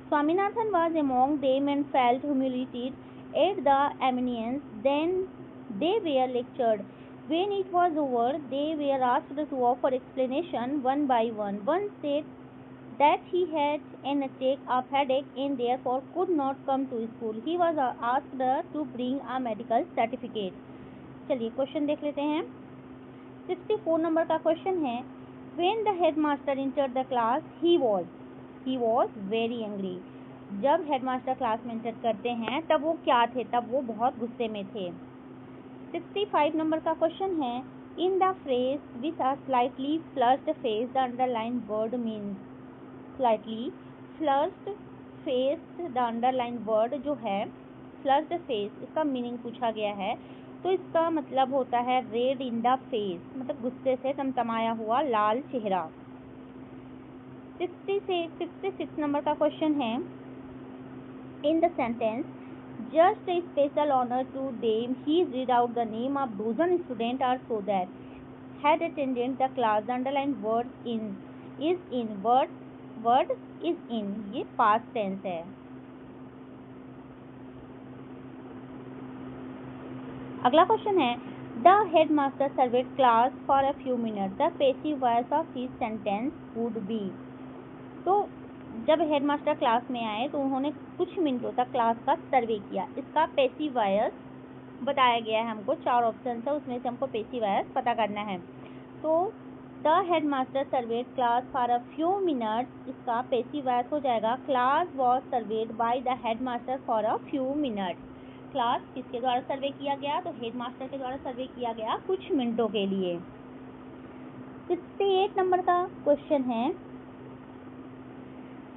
Swaminathan was among them and felt humiliated at the annoyance. Then they were lectured. When it was over, they were asked to offer explanation one by one. One said that he had an attack of headache and therefore could not come to school. He was asked to bring a medical certificate. चलिए question देख लेते हैं। 64 number का question है, When the headmaster entered the class, he was very angry. जब headmaster class में enter करते हैं तब वो क्या थे, तब वो बहुत गुस्से में थे। 65 नंबर का क्वेश्चन है, In the phrase with a slightly flushed face, the underlined word means. Slightly flushed face, the underlined word जो है flushed face, इसका मीनिंग पूछा गया है, तो इसका मतलब होता है रेड इन द फेस, मतलब गुस्से से तमतमाया हुआ लाल चेहरा। 66 नंबर का क्वेश्चन है, in the sentence just a special honour to them he read out the name of dozen student are so that had attended the class. Underline word in word is in, ये past tense है। अगला question है, the headmaster served class for a few minute, the passive voice of his sentence would be. तो जब headmaster class में आए तो उन्होंने कुछ मिनटों तक क्लास का सर्वे किया। इसका पैसिव वॉइस बताया गया है हमको, 4 ऑप्शन है, उसमें से हमको पैसिव वॉइस पता करना है। तो the headmaster served class for a few minutes, इसका पैसिव वॉइस हो जाएगा class was served by the headmaster for a few minutes. Class किसके द्वारा सर्वे किया गया, तो हेडमास्टर के द्वारा सर्वे किया गया कुछ मिनटों के लिए। 68 नंबर का क्वेश्चन है,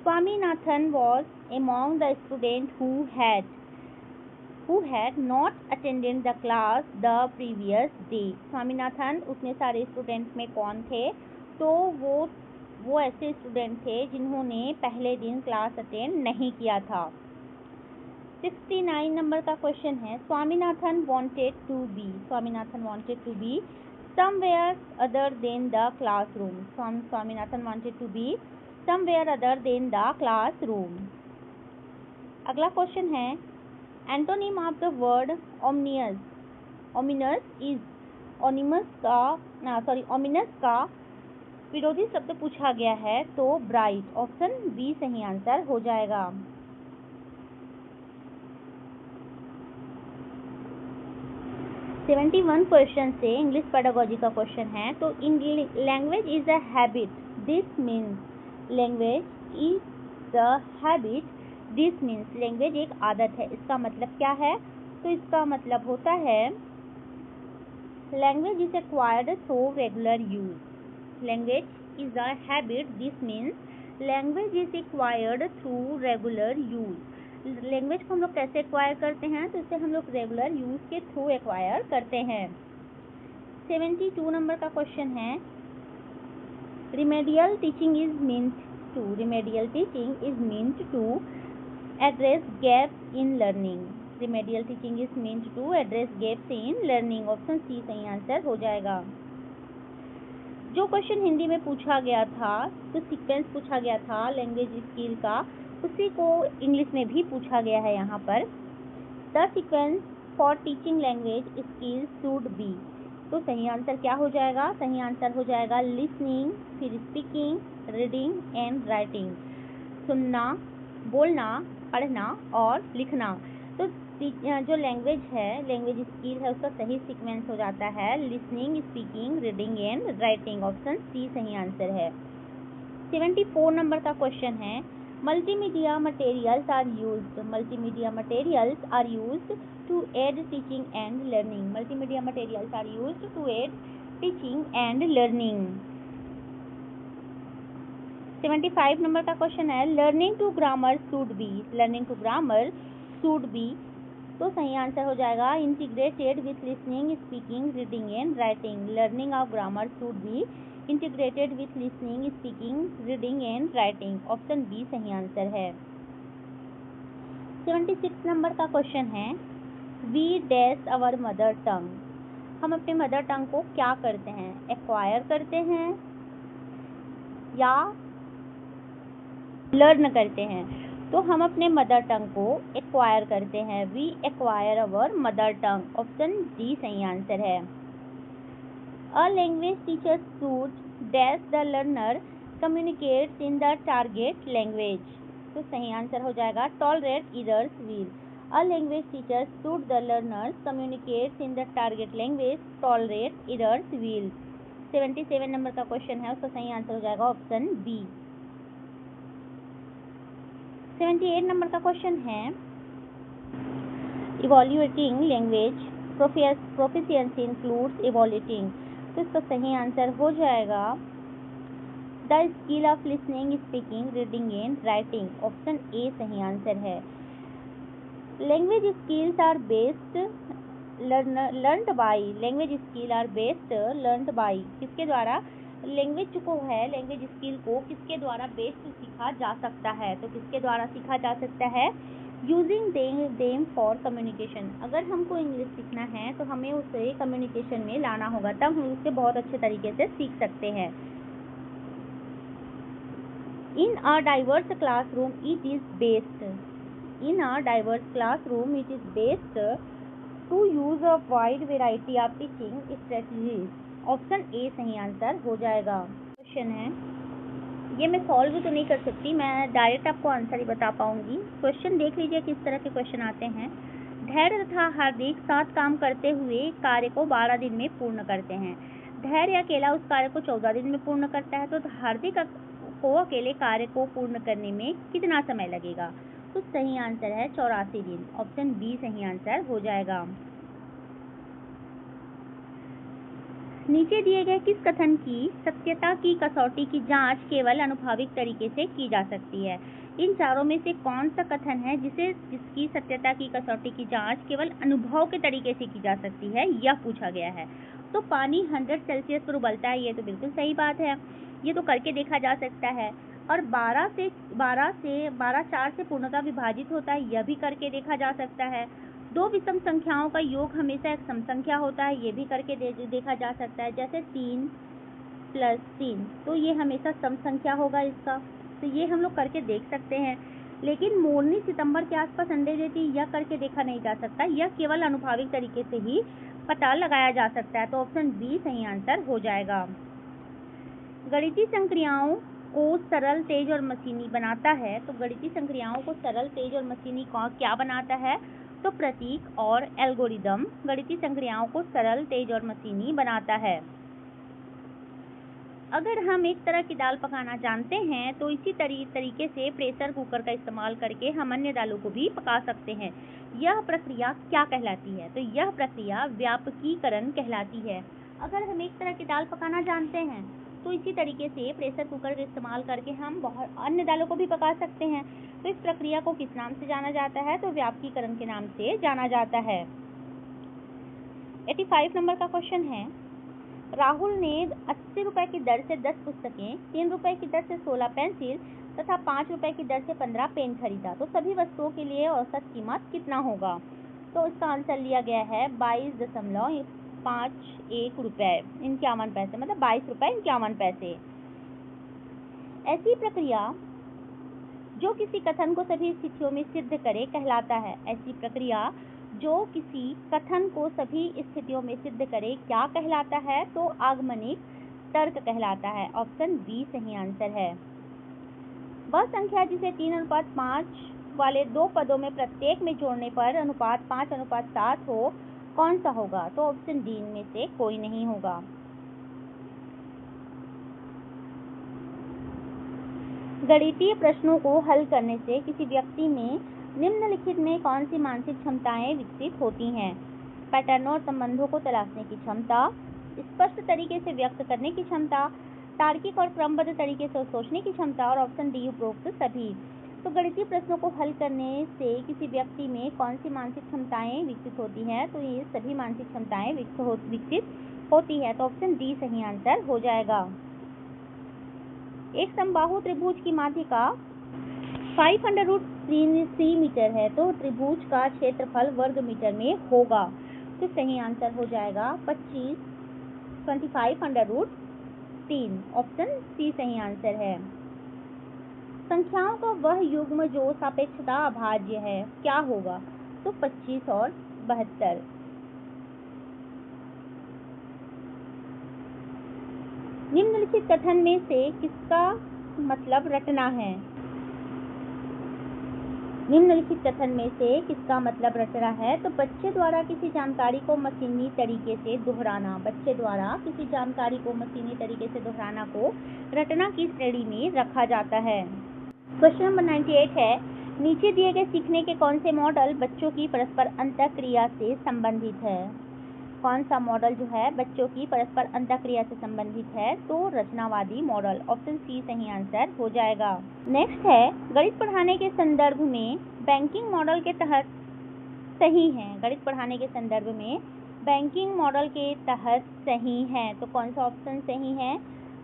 Swaminathan was among the students who had not attended the class the previous day. Swaminathan उतने सारे स्टूडेंट्स में कौन थे, तो वो ऐसे स्टूडेंट थे जिन्होंने पहले दिन क्लास अटेंड नहीं किया था। 69 नंबर का क्वेश्चन है, Swaminathan wanted to be somewhere other than the classroom. Swaminathan wanted to be somewhere other than the classroom. अगला क्वेश्चन है, antonym of the word ominous का विरोधी शब्द पूछा गया है, तो ब्राइट, ऑप्शन बी सही आंसर हो जाएगा। 71 क्वेश्चन से इंग्लिश पेडागोजी का क्वेश्चन है, तो language is a habit, this means language एक आदत है। इसका मतलब क्या है, तो इसका मतलब होता है language is acquired through regular use. Language is a habit, this means language is acquired through regular use. Language को हम लोग कैसे एक्वायर करते हैं, तो इसे हम लोग रेगुलर यूज के थ्रू एक्वायर करते हैं। 72 नंबर का क्वेश्चन है, Remedial teaching is meant to address gaps in learning. Remedial teaching is meant to address gaps in learning. Option C सही आंसर हो जाएगा। जो क्वेश्चन हिंदी में पूछा गया था, तो सीक्वेंस पूछा गया था लैंग्वेज स्किल का, उसी को इंग्लिश में भी पूछा गया है यहाँ पर। The sequence for teaching language skill should be, तो सही आंसर क्या हो जाएगा, सही आंसर हो जाएगा लिसनिंग, फिर स्पीकिंग, रीडिंग एंड राइटिंग। सुनना, बोलना, पढ़ना और लिखना। तो जो लैंग्वेज है, लैंग्वेज स्किल है, उसका सही सीक्वेंस हो जाता है listening, speaking, reading and writing. Option C सही आंसर है। 74 नंबर का क्वेश्चन है, multimedia materials are used. Multimedia materials are used to aid teaching and learning. Multimedia materials are used to aid teaching and learning. 75 number का question है, learning to grammar should be. Learning to grammar should be, तो सही answer हो जाएगा integrated with listening, speaking, reading and writing. Learning of grammar should be integrated with listening, speaking, reading and writing. Option B सही answer है। 76 number का question है, we dash our mother tongue. हम अपने मदर टंग को क्या करते हैं? एक्वायर करते हैं या लर्न करते हैं? तो हम अपने मदर टंग को एक्वायर करते हैं। We acquire our mother tongue. Option D सही आंसर है। A language teacher should dash the learner communicates in the target language. तो सही आंसर हो जाएगा tolerate errors will. A language teacher should the learners communicates in the target language tolerate errors will. 77 number का question है, उसका सही answer हो जाएगा ऑप्शन बी। 78 नंबर का क्वेश्चन है, इवॉल्यूएटिंग लैंग्वेज प्रोफिशिएंसी इंक्लूड्स इवॉल्यूटिंग। तो इसका सही आंसर हो जाएगा the skill of listening, speaking, reading and writing. Option A सही आंसर है। Language skills are based learned by. Language skill are based learned by, किसके द्वारा? लैंग्वेज को है, लैंग्वेज स्किल को किसके द्वारा बेस्ट सीखा जा सकता है? तो किसके द्वारा सीखा जा सकता है? Using them for communication. अगर हमको इंग्लिश सीखना है तो हमें उसे कम्युनिकेशन में लाना होगा, तब हम उसे बहुत अच्छे तरीके से सीख सकते हैं। In a diverse classroom it is best. In a diverse classroom it is best to use a wide variety of teaching strategies. Option A सही आंसर हो जाएगा। क्वेश्चन है, ये मैं सॉल्व तो नहीं कर सकती, मैं डायरेक्ट आपको आंसर ही बता पाऊंगी। क्वेश्चन देख लीजिए किस तरह के क्वेश्चन आते हैं। धैर्य तथा हार्दिक साथ काम करते हुए कार्य को 12 दिन में पूर्ण करते हैं। धैर्य अकेला उस कार्य को 14 दिन में पूर्ण करता है, तो हार्दिक को अकेले कार्य को पूर्ण करने में कितना समय लगेगा? तो सही आंसर है 84 दिन। ऑप्शन बी सही आंसर हो जाएगा। नीचे दिए गए किस कथन की सत्यता की कसौटी की जांच केवल अनुभविक तरीके से की जा सकती है? इन चारों में से कौन सा कथन है जिसकी सत्यता की कसौटी की जांच केवल अनुभव के तरीके से की जा सकती है, यह पूछा गया है। तो पानी 100 सेल्सियस पर उबलता है, ये तो बिल्कुल सही बात है, ये तो करके देखा जा सकता है। और 12 4 से पूर्णतः विभाजित होता है, यह भी करके देखा जा सकता है। 2 विषम संख्याओं का योग हमेशा एक सम संख्या होता है, ये भी करके देखा जा सकता है। जैसे 3 + 3, तो ये हमेशा सम संख्या होगा इसका, तो ये हम लोग करके देख सकते हैं। लेकिन मोरनी सितंबर के आसपास अंडे देती, यह करके देखा नहीं जा सकता, यह केवल अनुभाविक तरीके से ही पता लगाया जा सकता है। तो ऑप्शन बी सही आंसर हो जाएगा। गणितीय संक्रियाओं को सरल, तेज और मशीनी बनाता है। तो गणितीय संक्रियाओं को सरल, तेज और मशीनी क्या बनाता है? तो प्रतीक और एल्गोरिदम गणितीय संक्रियाओं को सरल, तेज और मशीनी बनाता है। अगर हम एक तरह की दाल पकाना जानते हैं तो इसी तरीके से प्रेशर कुकर का इस्तेमाल करके हम अन्य दालों को भी पका सकते हैं। यह प्रक्रिया क्या कहलाती है? तो यह प्रक्रिया व्यापकीकरण कहलाती है। अगर हम एक तरह की दाल पकाना जानते हैं तो इसी तरीके से प्रेशर कुकर का इस्तेमाल करके हम बहुत अन्य दालों को भी पका सकते हैं। तो इस प्रक्रिया को किस नाम से जाना जाता है? तो व्यापकीकरण के नाम से जाना जाता है। 85 नंबर का क्वेश्चन है, राहुल ने 80 रुपए की दर से 10 पुस्तकें, 3 रुपए की दर से 16 पेंसिल तथा 5 रुपए की दर से 15 पेन खरीदा, तो सभी वस्तुओं के लिए औसत कीमत कितना होगा? तो इसका आंसर लिया गया है 22.51 रुपए 51 पैसे, मतलब 22 रुपए 51 पैसे। ऐसी प्रक्रिया जो किसी कथन को सभी स्थितियों में सिद्ध करे कहलाता है। ऐसी प्रक्रिया जो किसी कथन को सभी स्थितियों में सिद्ध करे क्या कहलाता है? तो आगमनिक तर्क कहलाता है। ऑप्शन बी सही आंसर है। वह संख्या जिसे 3:5 वाले दो पदों में प्रत्येक में जोड़ने पर अनुपात 5:7 हो, कौन सा होगा? तो ऑप्शन डी में से कोई नहीं होगा। गणितीय प्रश्नों को हल करने से किसी व्यक्ति में निम्नलिखित में कौन सी मानसिक क्षमताएं विकसित होती हैं? पैटर्नों और संबंधों को तलाशने की क्षमता, स्पष्ट तरीके से व्यक्त करने की क्षमता, तार्किक और क्रमबद्ध तरीके से सोचने की क्षमता और ऑप्शन डी उपरोक्त सभी। तो गणितीय प्रश्नों को हल करने से किसी व्यक्ति में कौन सी मानसिक क्षमताएं विकसित होती हैं? तो ये सभी मानसिक क्षमताएं विकसित होती है। तो ऑप्शन डी सही आंसर हो जाएगा। एक समबाहु त्रिभुज की माध्यिका 5√3 मीटर है, तो त्रिभुज का क्षेत्रफल वर्ग मीटर में होगा। तो सही आंसर हो जाएगा 25/3। ऑप्शन सी सही आंसर है। संख्याओं का वह युग्म जो सापेक्षता अभाज्य है, क्या होगा? तो 25 और 72। निम्नलिखित कथन में से किसका मतलब रटना है? निम्नलिखित कथन में से किसका मतलब रटना है? तो बच्चे द्वारा किसी जानकारी को मशीनी तरीके से दोहराना। बच्चे द्वारा किसी जानकारी को मशीनी तरीके से दोहराना को रटना की श्रेणी में रखा जाता है। क्वेश्चन नंबर 98 है, नीचे दिए गए सीखने के कौन से मॉडल बच्चों की परस्पर अंतःक्रिया से संबंधित है? कौन सा मॉडल जो है बच्चों की परस्पर अंतःक्रिया से संबंधित है? तो रचनावादी मॉडल। ऑप्शन सी सही आंसर हो जाएगा। नेक्स्ट है, गणित पढ़ाने के संदर्भ में बैंकिंग मॉडल के तहत सही है। गणित पढ़ाने के संदर्भ में बैंकिंग मॉडल के तहत सही है। तो कौन सा ऑप्शन सही है?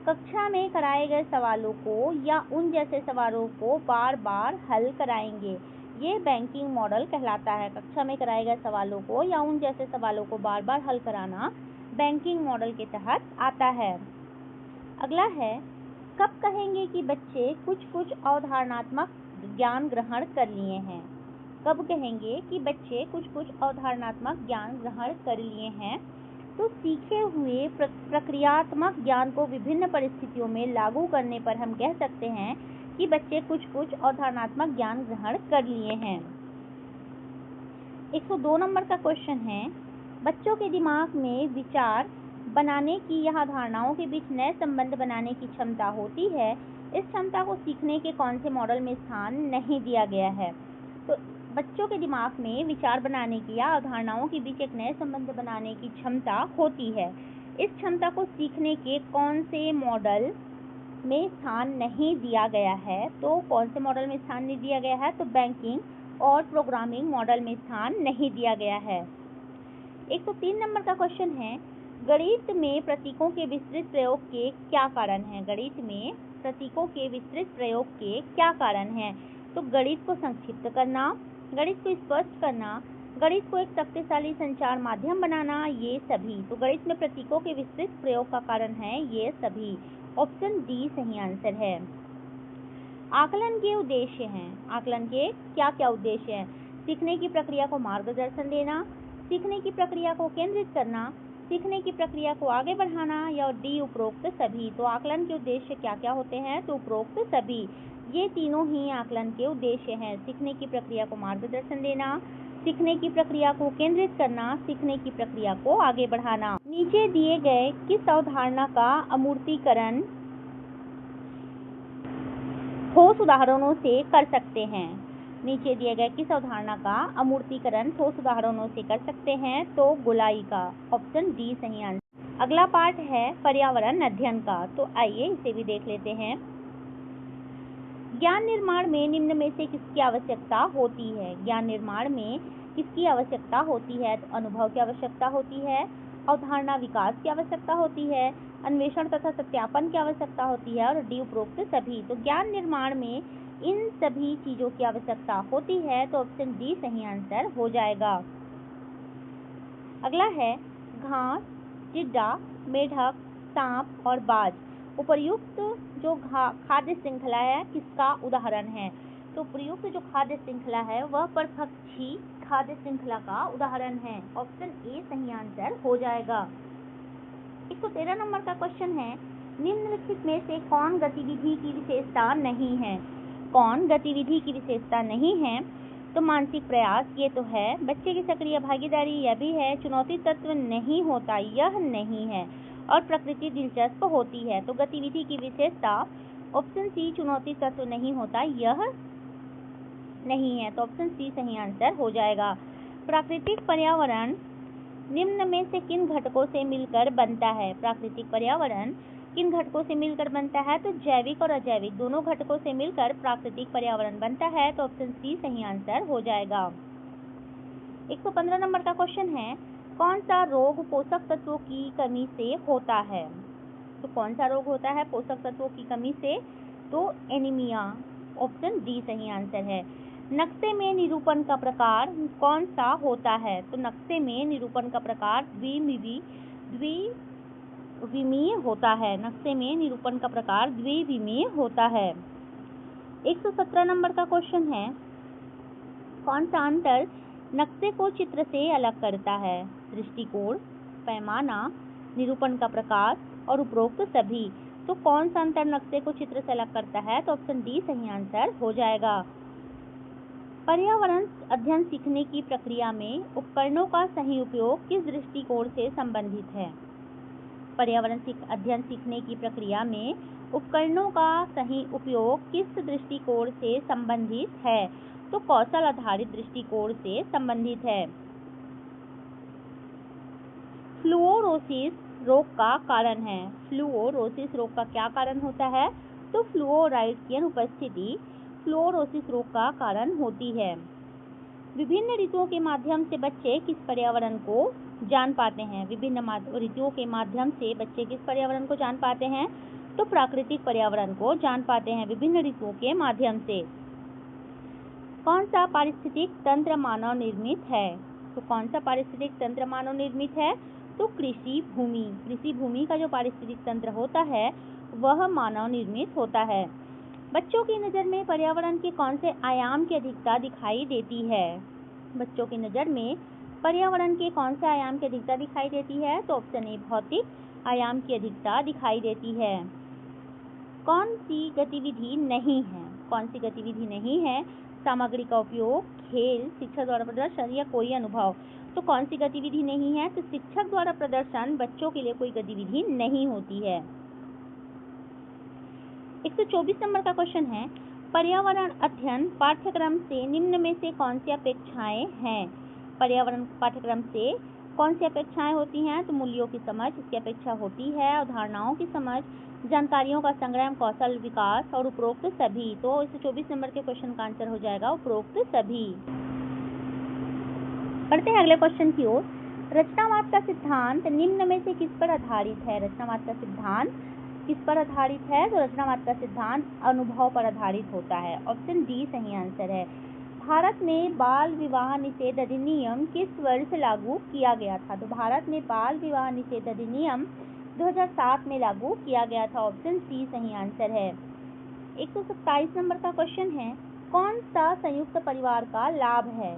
कक्षा में कराए गए सवालों को या उन जैसे सवालों को बार बार हल कराएंगे, ये बैंकिंग मॉडल कहलाता है। कक्षा में कराए गए सवालों को या उन जैसे सवालों को बार बार हल कराना बैंकिंग मॉडल के तहत आता है। अगला है, कब कहेंगे कि बच्चे कुछ अवधारणात्मक ज्ञान ग्रहण कर लिए हैं? कब कहेंगे कि बच्चे कुछ अवधारणात्मक ज्ञान ग्रहण कर लिए हैं? तो सीखे हुए प्रक्रियात्मक ज्ञान को विभिन्न परिस्थितियों में लागू करने पर हम कह सकते हैं कि बच्चे कुछ अवधारणात्मक ज्ञान ग्रहण कर लिए हैं। 102 नंबर का क्वेश्चन है, बच्चों के दिमाग में विचार बनाने की या धारणाओं के बीच नए संबंध बनाने की क्षमता होती है। इस क्षमता को सीखने के कौन से मॉडल में स्थान नहीं दिया गया है? तो बच्चों के दिमाग में विचार बनाने की या अवधारणाओं के बीच एक नए संबंध बनाने की क्षमता होती है। इस क्षमता को सीखने के कौन से मॉडल में स्थान नहीं दिया गया है? तो कौन से मॉडल में स्थान नहीं दिया गया है? तो बैंकिंग और प्रोग्रामिंग मॉडल में स्थान नहीं दिया गया है। 103 नंबर का क्वेश्चन है, गणित में प्रतीकों के विस्तृत प्रयोग के क्या कारण हैं? गणित में प्रतीकों के विस्तृत प्रयोग के क्या कारण हैं? तो गणित को संक्षिप्त करना, गणित को स्पष्ट करना, गणित को एक शक्तिशाली संचार माध्यम बनाना, ये सभी। तो गणित में प्रतीकों के विस्तृत प्रयोग का कारण है ये सभी। ऑप्शन डी सही आंसर है। आकलन के उद्देश्य हैं। आकलन के क्या क्या उद्देश्य हैं? सीखने की प्रक्रिया को मार्गदर्शन देना, सीखने की प्रक्रिया को केंद्रित करना, सीखने की प्रक्रिया को आगे बढ़ाना, या डी उपरोक्त सभी। तो आकलन के उद्देश्य क्या क्या होते हैं? तो उपरोक्त सभी। ये तीनों ही आकलन के उद्देश्य हैं। सीखने की प्रक्रिया को मार्गदर्शन देना, सीखने की प्रक्रिया को केंद्रित करना, सीखने की प्रक्रिया को आगे बढ़ाना। नीचे दिए गए किस अवधारणा का अमूर्तीकरण ठोस उदाहरणों से कर सकते हैं? नीचे दिए गए किस अवधारणा का अमूर्तीकरण ठोस उदाहरणों से कर सकते हैं? तो गोलाई का। ऑप्शन डी सही आंसर। अगला पार्ट है पर्यावरण अध्ययन का, तो आइए इसे भी देख लेते हैं। ज्ञान निर्माण में निम्न में से किसकी आवश्यकता होती है? ज्ञान निर्माण में किसकी आवश्यकता होती है? तो अनुभव की आवश्यकता होती है, अवधारणा विकास की आवश्यकता होती है, अन्वेषण तथा सत्यापन की आवश्यकता होती है, और डी उपरोक्त सभी। तो ज्ञान निर्माण में इन सभी चीजों की आवश्यकता होती है। तो ऑप्शन डी सही आंसर हो जाएगा। अगला है, घास, टिड्डा, मेढक, सांप और बाज उपर्युक्त जो खाद्य श्रृंखला है किसका उदाहरण है? तो प्रयुक्त जो खाद्य श्रृंखला है वह परभक्षी खाद्य श्रृंखला का उदाहरण है। ऑप्शन ए सही आंसर हो जाएगा। 113 नंबर का क्वेश्चन है, निम्नलिखित में से कौन गतिविधि की विशेषता नहीं है? कौन गतिविधि की विशेषता नहीं है? तो मानसिक प्रयास, ये तो है। बच्चे की सक्रिय भागीदारी, यह भी है। चुनौती तत्व नहीं होता, यह नहीं है। और प्रकृति दिलचस्प होती है। तो गतिविधि की विशेषता ऑप्शन सी चुनौती तत्व नहीं होता, यह नहीं है। तो ऑप्शन सी सही आंसर हो जाएगा। प्राकृतिक पर्यावरण निम्न में से किन घटकों से मिलकर बनता है? प्राकृतिक पर्यावरण किन घटकों से मिलकर बनता है? तो जैविक और अजैविक दोनों घटकों से मिलकर प्राकृतिक पर्यावरण बनता है। तो ऑप्शन सी सही आंसर हो जाएगा। 115 नंबर का क्वेश्चन है, कौन सा रोग पोषक तत्वों की कमी से होता है? तो कौन सा रोग होता है पोषक तत्वों की कमी से? तो एनीमिया, ऑप्शन डी सही आंसर है। नक्शे में निरूपण का प्रकार कौन सा होता है? तो नक्शे में निरूपण का प्रकार द्विविमीय होता है। नक्शे में निरूपण का प्रकार द्विविमीय होता है। 117 नंबर का क्वेश्चन है, कौन सा अंतर नक्शे को चित्र से अलग करता है? दृष्टिकोण, पैमाना, निरूपण का प्रकार और उपरोक्त सभी। तो कौन सा अंतर नक्शे को चित्र से अलग करता है? तो ऑप्शन डी सही आंसर हो जाएगा। पर्यावरण अध्ययन सीखने की प्रक्रिया में उपकरणों का सही उपयोग किस दृष्टिकोण से संबंधित है? पर्यावरण अध्ययन सीखने की प्रक्रिया में उपकरणों का सही उपयोग किस दृष्टिकोण से संबंधित है? तो कौशल आधारित दृष्टिकोण से संबंधित है। फ्लूओरोसिस रोग का कारण है। फ्लूओरोसिस रोग का क्या कारण होता है? तो फ्लूओराइड की अनुपस्थिति फ्लूओरोसिस रोग का कारण होती है। विभिन्न ऋतुओं के माध्यम से बच्चे किस पर्यावरण को जान पाते हैं? विभिन्न ऋतुओं के माध्यम से बच्चे किस पर्यावरण को जान पाते हैं? तो प्राकृतिक पर्यावरण को जान पाते हैं विभिन्न ऋतुओं के माध्यम से। कौन सा पारिस्थितिक तंत्र मानव निर्मित है? तो कौन सा पारिस्थितिक तंत्र मानव निर्मित है? तो कृषि भूमि। कृषि भूमि का जो पारिस्थितिक तंत्र होता है वह मानव निर्मित होता है। बच्चों की नज़र में पर्यावरण के कौन से आयाम की अधिकता दिखाई देती है? बच्चों की नज़र में पर्यावरण के कौन से आयाम की अधिकता दिखाई देती है? तो ऑप्शन ए भौतिक आयाम की अधिकता दिखाई देती है। कौन सी गतिविधि नहीं है? कौन सी गतिविधि नहीं है? सामग्री का उपयोग, खेल, शिक्षक द्वारा प्रदर्शन या कोई अनुभव। तो कौन सी गतिविधि नहीं है? तो शिक्षक द्वारा प्रदर्शन बच्चों के लिए कोई गतिविधि नहीं होती है। 124 नंबर का क्वेश्चन है, पर्यावरण अध्ययन पाठ्यक्रम से निम्न में से कौन सी अपेक्षाएं हैं? पर्यावरण पाठ्यक्रम से कौन सी अपेक्षाएं होती हैं? तो मूल्यों की समझ इसकी अपेक्षा होती है, अवधारणाओं की समझ, जानकारियों का संग्रह, कौशल विकास और उपरोक्त सभी। तो 124 नंबर के क्वेश्चन का आंसर हो जाएगा उपरोक्त सभी। बढ़ते हैं अगले क्वेश्चन की ओर। रचनावाद का सिद्धांत निम्न में से किस पर आधारित है? रचनावाद का सिद्धांत किस पर आधारित है? तो रचनावाद का सिद्धांत अनुभव पर आधारित होता है। ऑप्शन डी सही आंसर है। भारत में बाल विवाह निषेध अधिनियम किस वर्ष लागू किया गया था? तो भारत में बाल विवाह निषेध अधिनियम 2007 में लागू किया गया था। ऑप्शन सी सही आंसर है। 127 नंबर का क्वेश्चन है, कौन सा संयुक्त परिवार का लाभ है?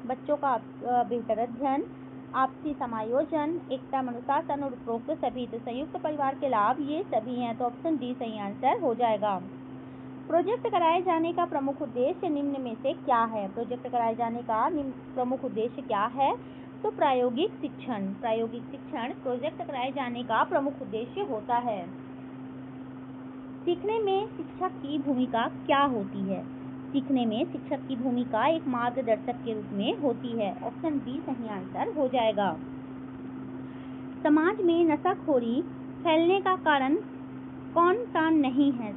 बच्चों का बेहतर अध्ययन, आपसी समायोजन, एकता, अनुशासन और उपरोक्त सभी। तो संयुक्त परिवार के लाभ ये सभी हैं। तो ऑप्शन डी सही आंसर हो जाएगा। प्रोजेक्ट कराए जाने का प्रमुख उद्देश्य निम्न में से क्या है? प्रोजेक्ट कराए जाने का प्रमुख उद्देश्य क्या है? तो प्रायोगिक शिक्षण। प्रायोगिक शिक्षण प्रोजेक्ट कराए जाने का प्रमुख उद्देश्य होता है। सीखने में शिक्षक की भूमिका क्या होती है? सीखने में शिक्षक की भूमिका एक मार्गदर्शक के रूप में होती है। ऑप्शन बी सही आंसर हो जाएगा। समाज में नशाखोरी फैलने का कारण कौन सा नहीं है?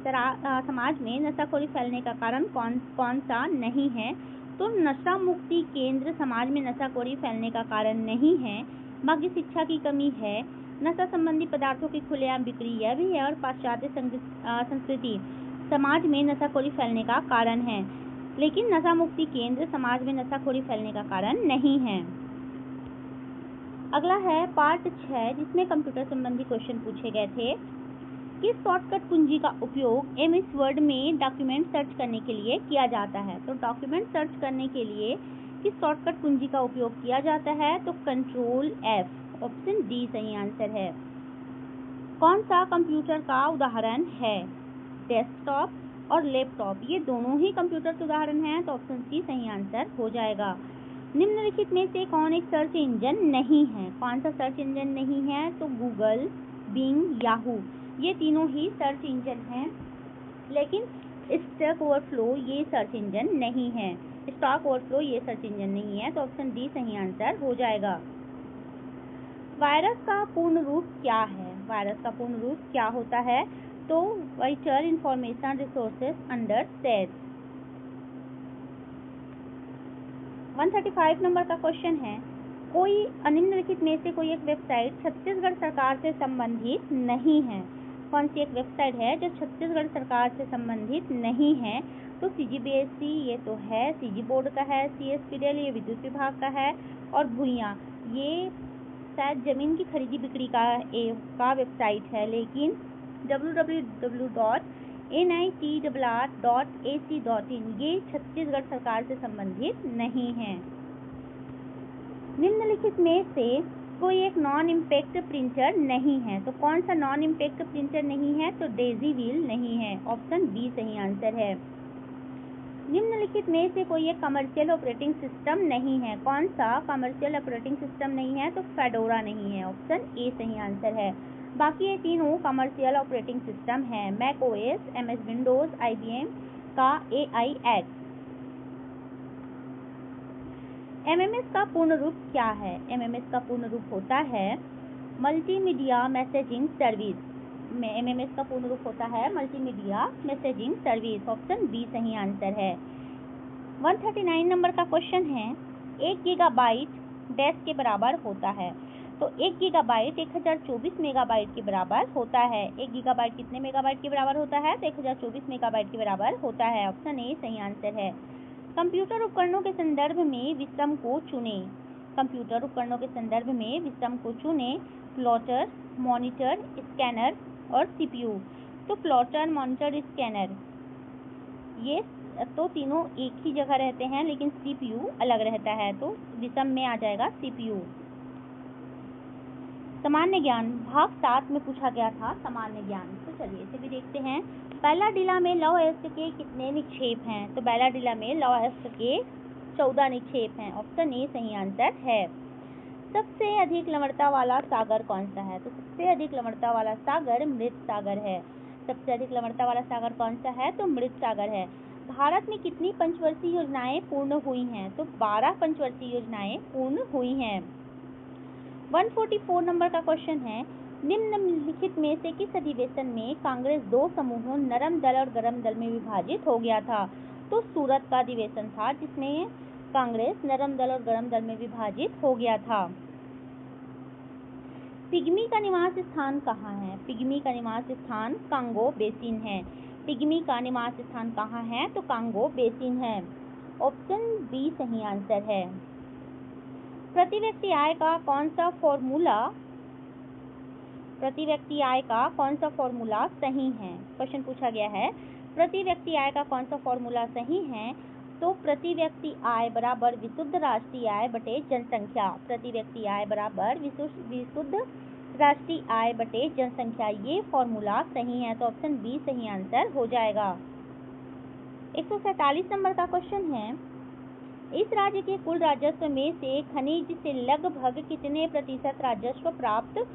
समाज में नशाखोरी फैलने का कारण कौन सा नहीं है? तो नशा मुक्ति केंद्र समाज में नशाखोरी फैलने का कारण नहीं है। भाग्य शिक्षा की कमी है। नशा संबंधी पदार्थों की खुलेआम बिक्री यह भी है। और पाश्चात्य संस्कृति समाज में नशाखोरी फैलने का कारण है, लेकिन नशा मुक्ति केंद्र समाज में नशाखोरी फैलने का कारण नहीं है। अगला है पार्ट 6, जिसमें कंप्यूटर संबंधी क्वेश्चन पूछे गए थे। किस शॉर्टकट कुंजी का उपयोग एमएस वर्ड में डॉक्यूमेंट सर्च करने के लिए किया जाता है? तो डॉक्यूमेंट सर्च करने के लिए किस शॉर्टकट कुंजी का उपयोग किया जाता है? तो कंट्रोल F। ऑप्शन डी सही आंसर है। कौन सा कंप्यूटर का उदाहरण है? डेस्कटॉप, और लैपटॉप, ये दोनों ही कंप्यूटर के उदाहरण हैं, तो ऑप्शन सी सही आंसर हो जाएगा। निम्नलिखित में से कौन एक सर्च इंजन नहीं है? कौन सा सर्च इंजन नहीं है? तो गूगल, बिंग, याहू, ये तीनों ही सर्च इंजन हैं, लेकिन स्टैक ओवरफ्लो ये सर्च इंजन नहीं है। स्टॉक ओवरफ्लो ये सर्च इंजन नहीं है, तो ऑप्शन डी सही आंसर हो जाएगा। वायरस का पूर्ण रूप क्या है? वायरस का पूर्ण रूप क्या होता है? तो vital information resources under set. 135 number का क्वेश्चन है, कोई निम्नलिखित में से कोई एक वेबसाइट छत्तीसगढ़ सरकार से संबंधित नहीं है। कौन सी एक वेबसाइट है जो छत्तीसगढ़ सरकार से संबंधित नहीं है? तो CGBSE ये तो है, CG बोर्ड का है, CSPDL ये विद्युत विभाग का है, और भूइयाँ ये शायद जमीन की खरीदी बिक्री का वेबसाइट है, लेकिन www.nitr.ac.in ये छत्तीसगढ़ सरकार से संबंधित नहीं है। निम्नलिखित में से कोई एक नॉन इम्पैक्ट प्रिंटर नहीं है, तो कौन सा नॉन इम्पैक्ट प्रिंटर नहीं है? तो डेजी व्हील नहीं है, ऑप्शन बी सही आंसर है। निम्नलिखित में से कोई एक कमर्शियल ऑपरेटिंग सिस्टम नहीं है। कौन सा कमर्शियल ऑपरेटिंग सिस्टम नहीं है? तो फेडोरा नहीं है, ऑप्शन ए सही आंसर है। बाकी ये तीनों कमर्शियल ऑपरेटिंग सिस्टम है, Mac OS, MS Windows, IBM का AIX। MMS का पूर्ण रूप क्या है? MMS का पूर्ण रूप होता है मल्टीमीडिया मैसेजिंग सर्विस। MMS का पूर्ण रूप होता है multimedia messaging service, option B सही आंसर है। 139 नंबर का क्वेश्चन है, 1 गीगाबाइट डैश के बराबर होता है। तो 1 गीगाबाइट 1024 मेगाबाइट के बराबर होता है। 1 गीगाबाइट कितने मेगाबाइट के बराबर होता है? तो 1024 मेगाबाइट के बराबर होता है, ऑप्शन ए सही आंसर है। कंप्यूटर उपकरणों के संदर्भ में विषम को चुनें। कंप्यूटर उपकरणों के संदर्भ में विषम को चुनें। प्लॉटर, मॉनिटर, स्कैनर और CPU। तो प्लॉटर, मॉनिटर, स्कैनर ये तो तीनों एक ही जगह रहते हैं, लेकिन CPU अलग रहता है, तो विषम में आ जाएगा CPU। सामान्य ज्ञान भाग 7 में पूछा गया था सामान्य ज्ञान, तो चलिए इसे भी देखते हैं। बैलाडीला में लौह अयस्क के कितने निक्षेप हैं? तो बैलाडीला में लौह अयस्क के 14 निक्षेप हैं, ऑप्शन ए सही आंसर है। सबसे अधिक लवणता वाला सागर कौन सा है? तो सबसे अधिक लवणता वाला सागर मृत सागर है। सबसे अधिक लवणता वाला सागर कौन सा है? तो मृत सागर है। भारत में कितनी पंचवर्षीय योजनाएं पूर्ण हुई हैं? तो 12 पंचवर्षीय योजनाएं पूर्ण हुई हैं। 144 नंबर का क्वेश्चन है, निम्नलिखित में से किस अधिवेशन में कांग्रेस 2 समूहों नरम दल और गरम दल में विभाजित हो गया था? तो सूरत का अधिवेशन था जिसमें कांग्रेस नरम दल और गरम दल में विभाजित हो गया था। पिग्मी का निवास स्थान कहाँ है? पिग्मी का निवास स्थान कांगो बेसिन है। पिग्मी का निवास स्थान कहाँ है? तो कांगो बेसिन है, ऑप्शन बी सही आंसर है। प्रति व्यक्ति आय का कौन सा फॉर्मूला सही है? क्वेश्चन पूछा गया है, प्रति व्यक्ति आय का कौन सा फॉर्मूला सही है? तो प्रति व्यक्ति आय बराबर विशुद्ध राष्ट्रीय आय बटे जनसंख्या। प्रति व्यक्ति आय बराबर विशुद्ध राष्ट्रीय आय बटे जनसंख्या, ये फॉर्मूला सही है, तो ऑप्शन बी सही आंसर हो जाएगा। 147 नंबर का क्वेश्चन है, इस राज्य के कुल राजस्व में से खनिज से लगभग कितने प्रतिशत राजस्व प्राप्त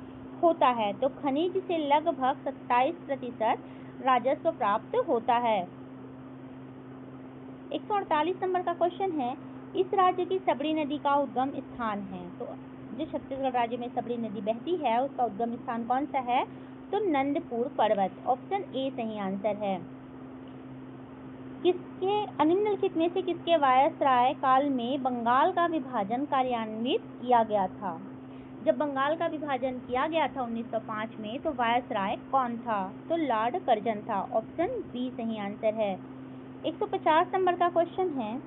होता है? तो खनिज से लगभग 27% राजस्व प्राप्त होता है। 148 नंबर का क्वेश्चन है, इस राज्य की सबड़ी नदी का उद्गम स्थान है। तो जो छत्तीसगढ़ राज्य में सबड़ी नदी बहती है उसका उद्गम स्थान कौन सा है? तो नंदपुर पर्वत, ऑप्शन ए सही आंसर है। किसके निम्नलिखित में से किसके वायसराय काल में बंगाल का विभाजन कार्यान्वित किया गया था? जब बंगाल का विभाजन किया गया था 1905 में, तो वायसराय कौन था? तो लॉर्ड कर्जन था, ऑप्शन बी सही आंसर है। 150 नंबर का क्वेश्चन है,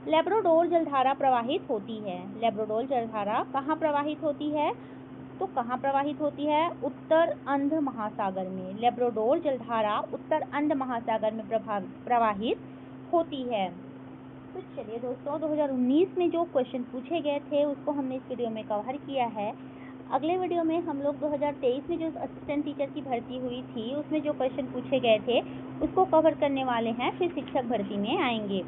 लैब्राडोर जलधारा प्रवाहित होती है। लैब्राडोर जलधारा कहाँ प्रवाहित होती है? तो कहाँ प्रवाहित होती है? उत्तर अंध महासागर में। लैब्राडोर जलधारा उत्तर अंध महासागर में प्रवाहित होती है। तो चलिए दोस्तों, 2019 में जो क्वेश्चन पूछे गए थे उसको हमने इस वीडियो में कवर किया है। अगले वीडियो में हम लोग 2023 में जो असिस्टेंट टीचर की भर्ती हुई थी उसमें जो क्वेश्चन पूछे गए थे उसको कवर करने वाले हैं, फिर शिक्षक भर्ती में आएंगे।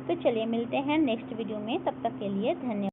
तो चलिए मिलते हैं नेक्स्ट वीडियो में, तब तक के लिए धन्यवाद।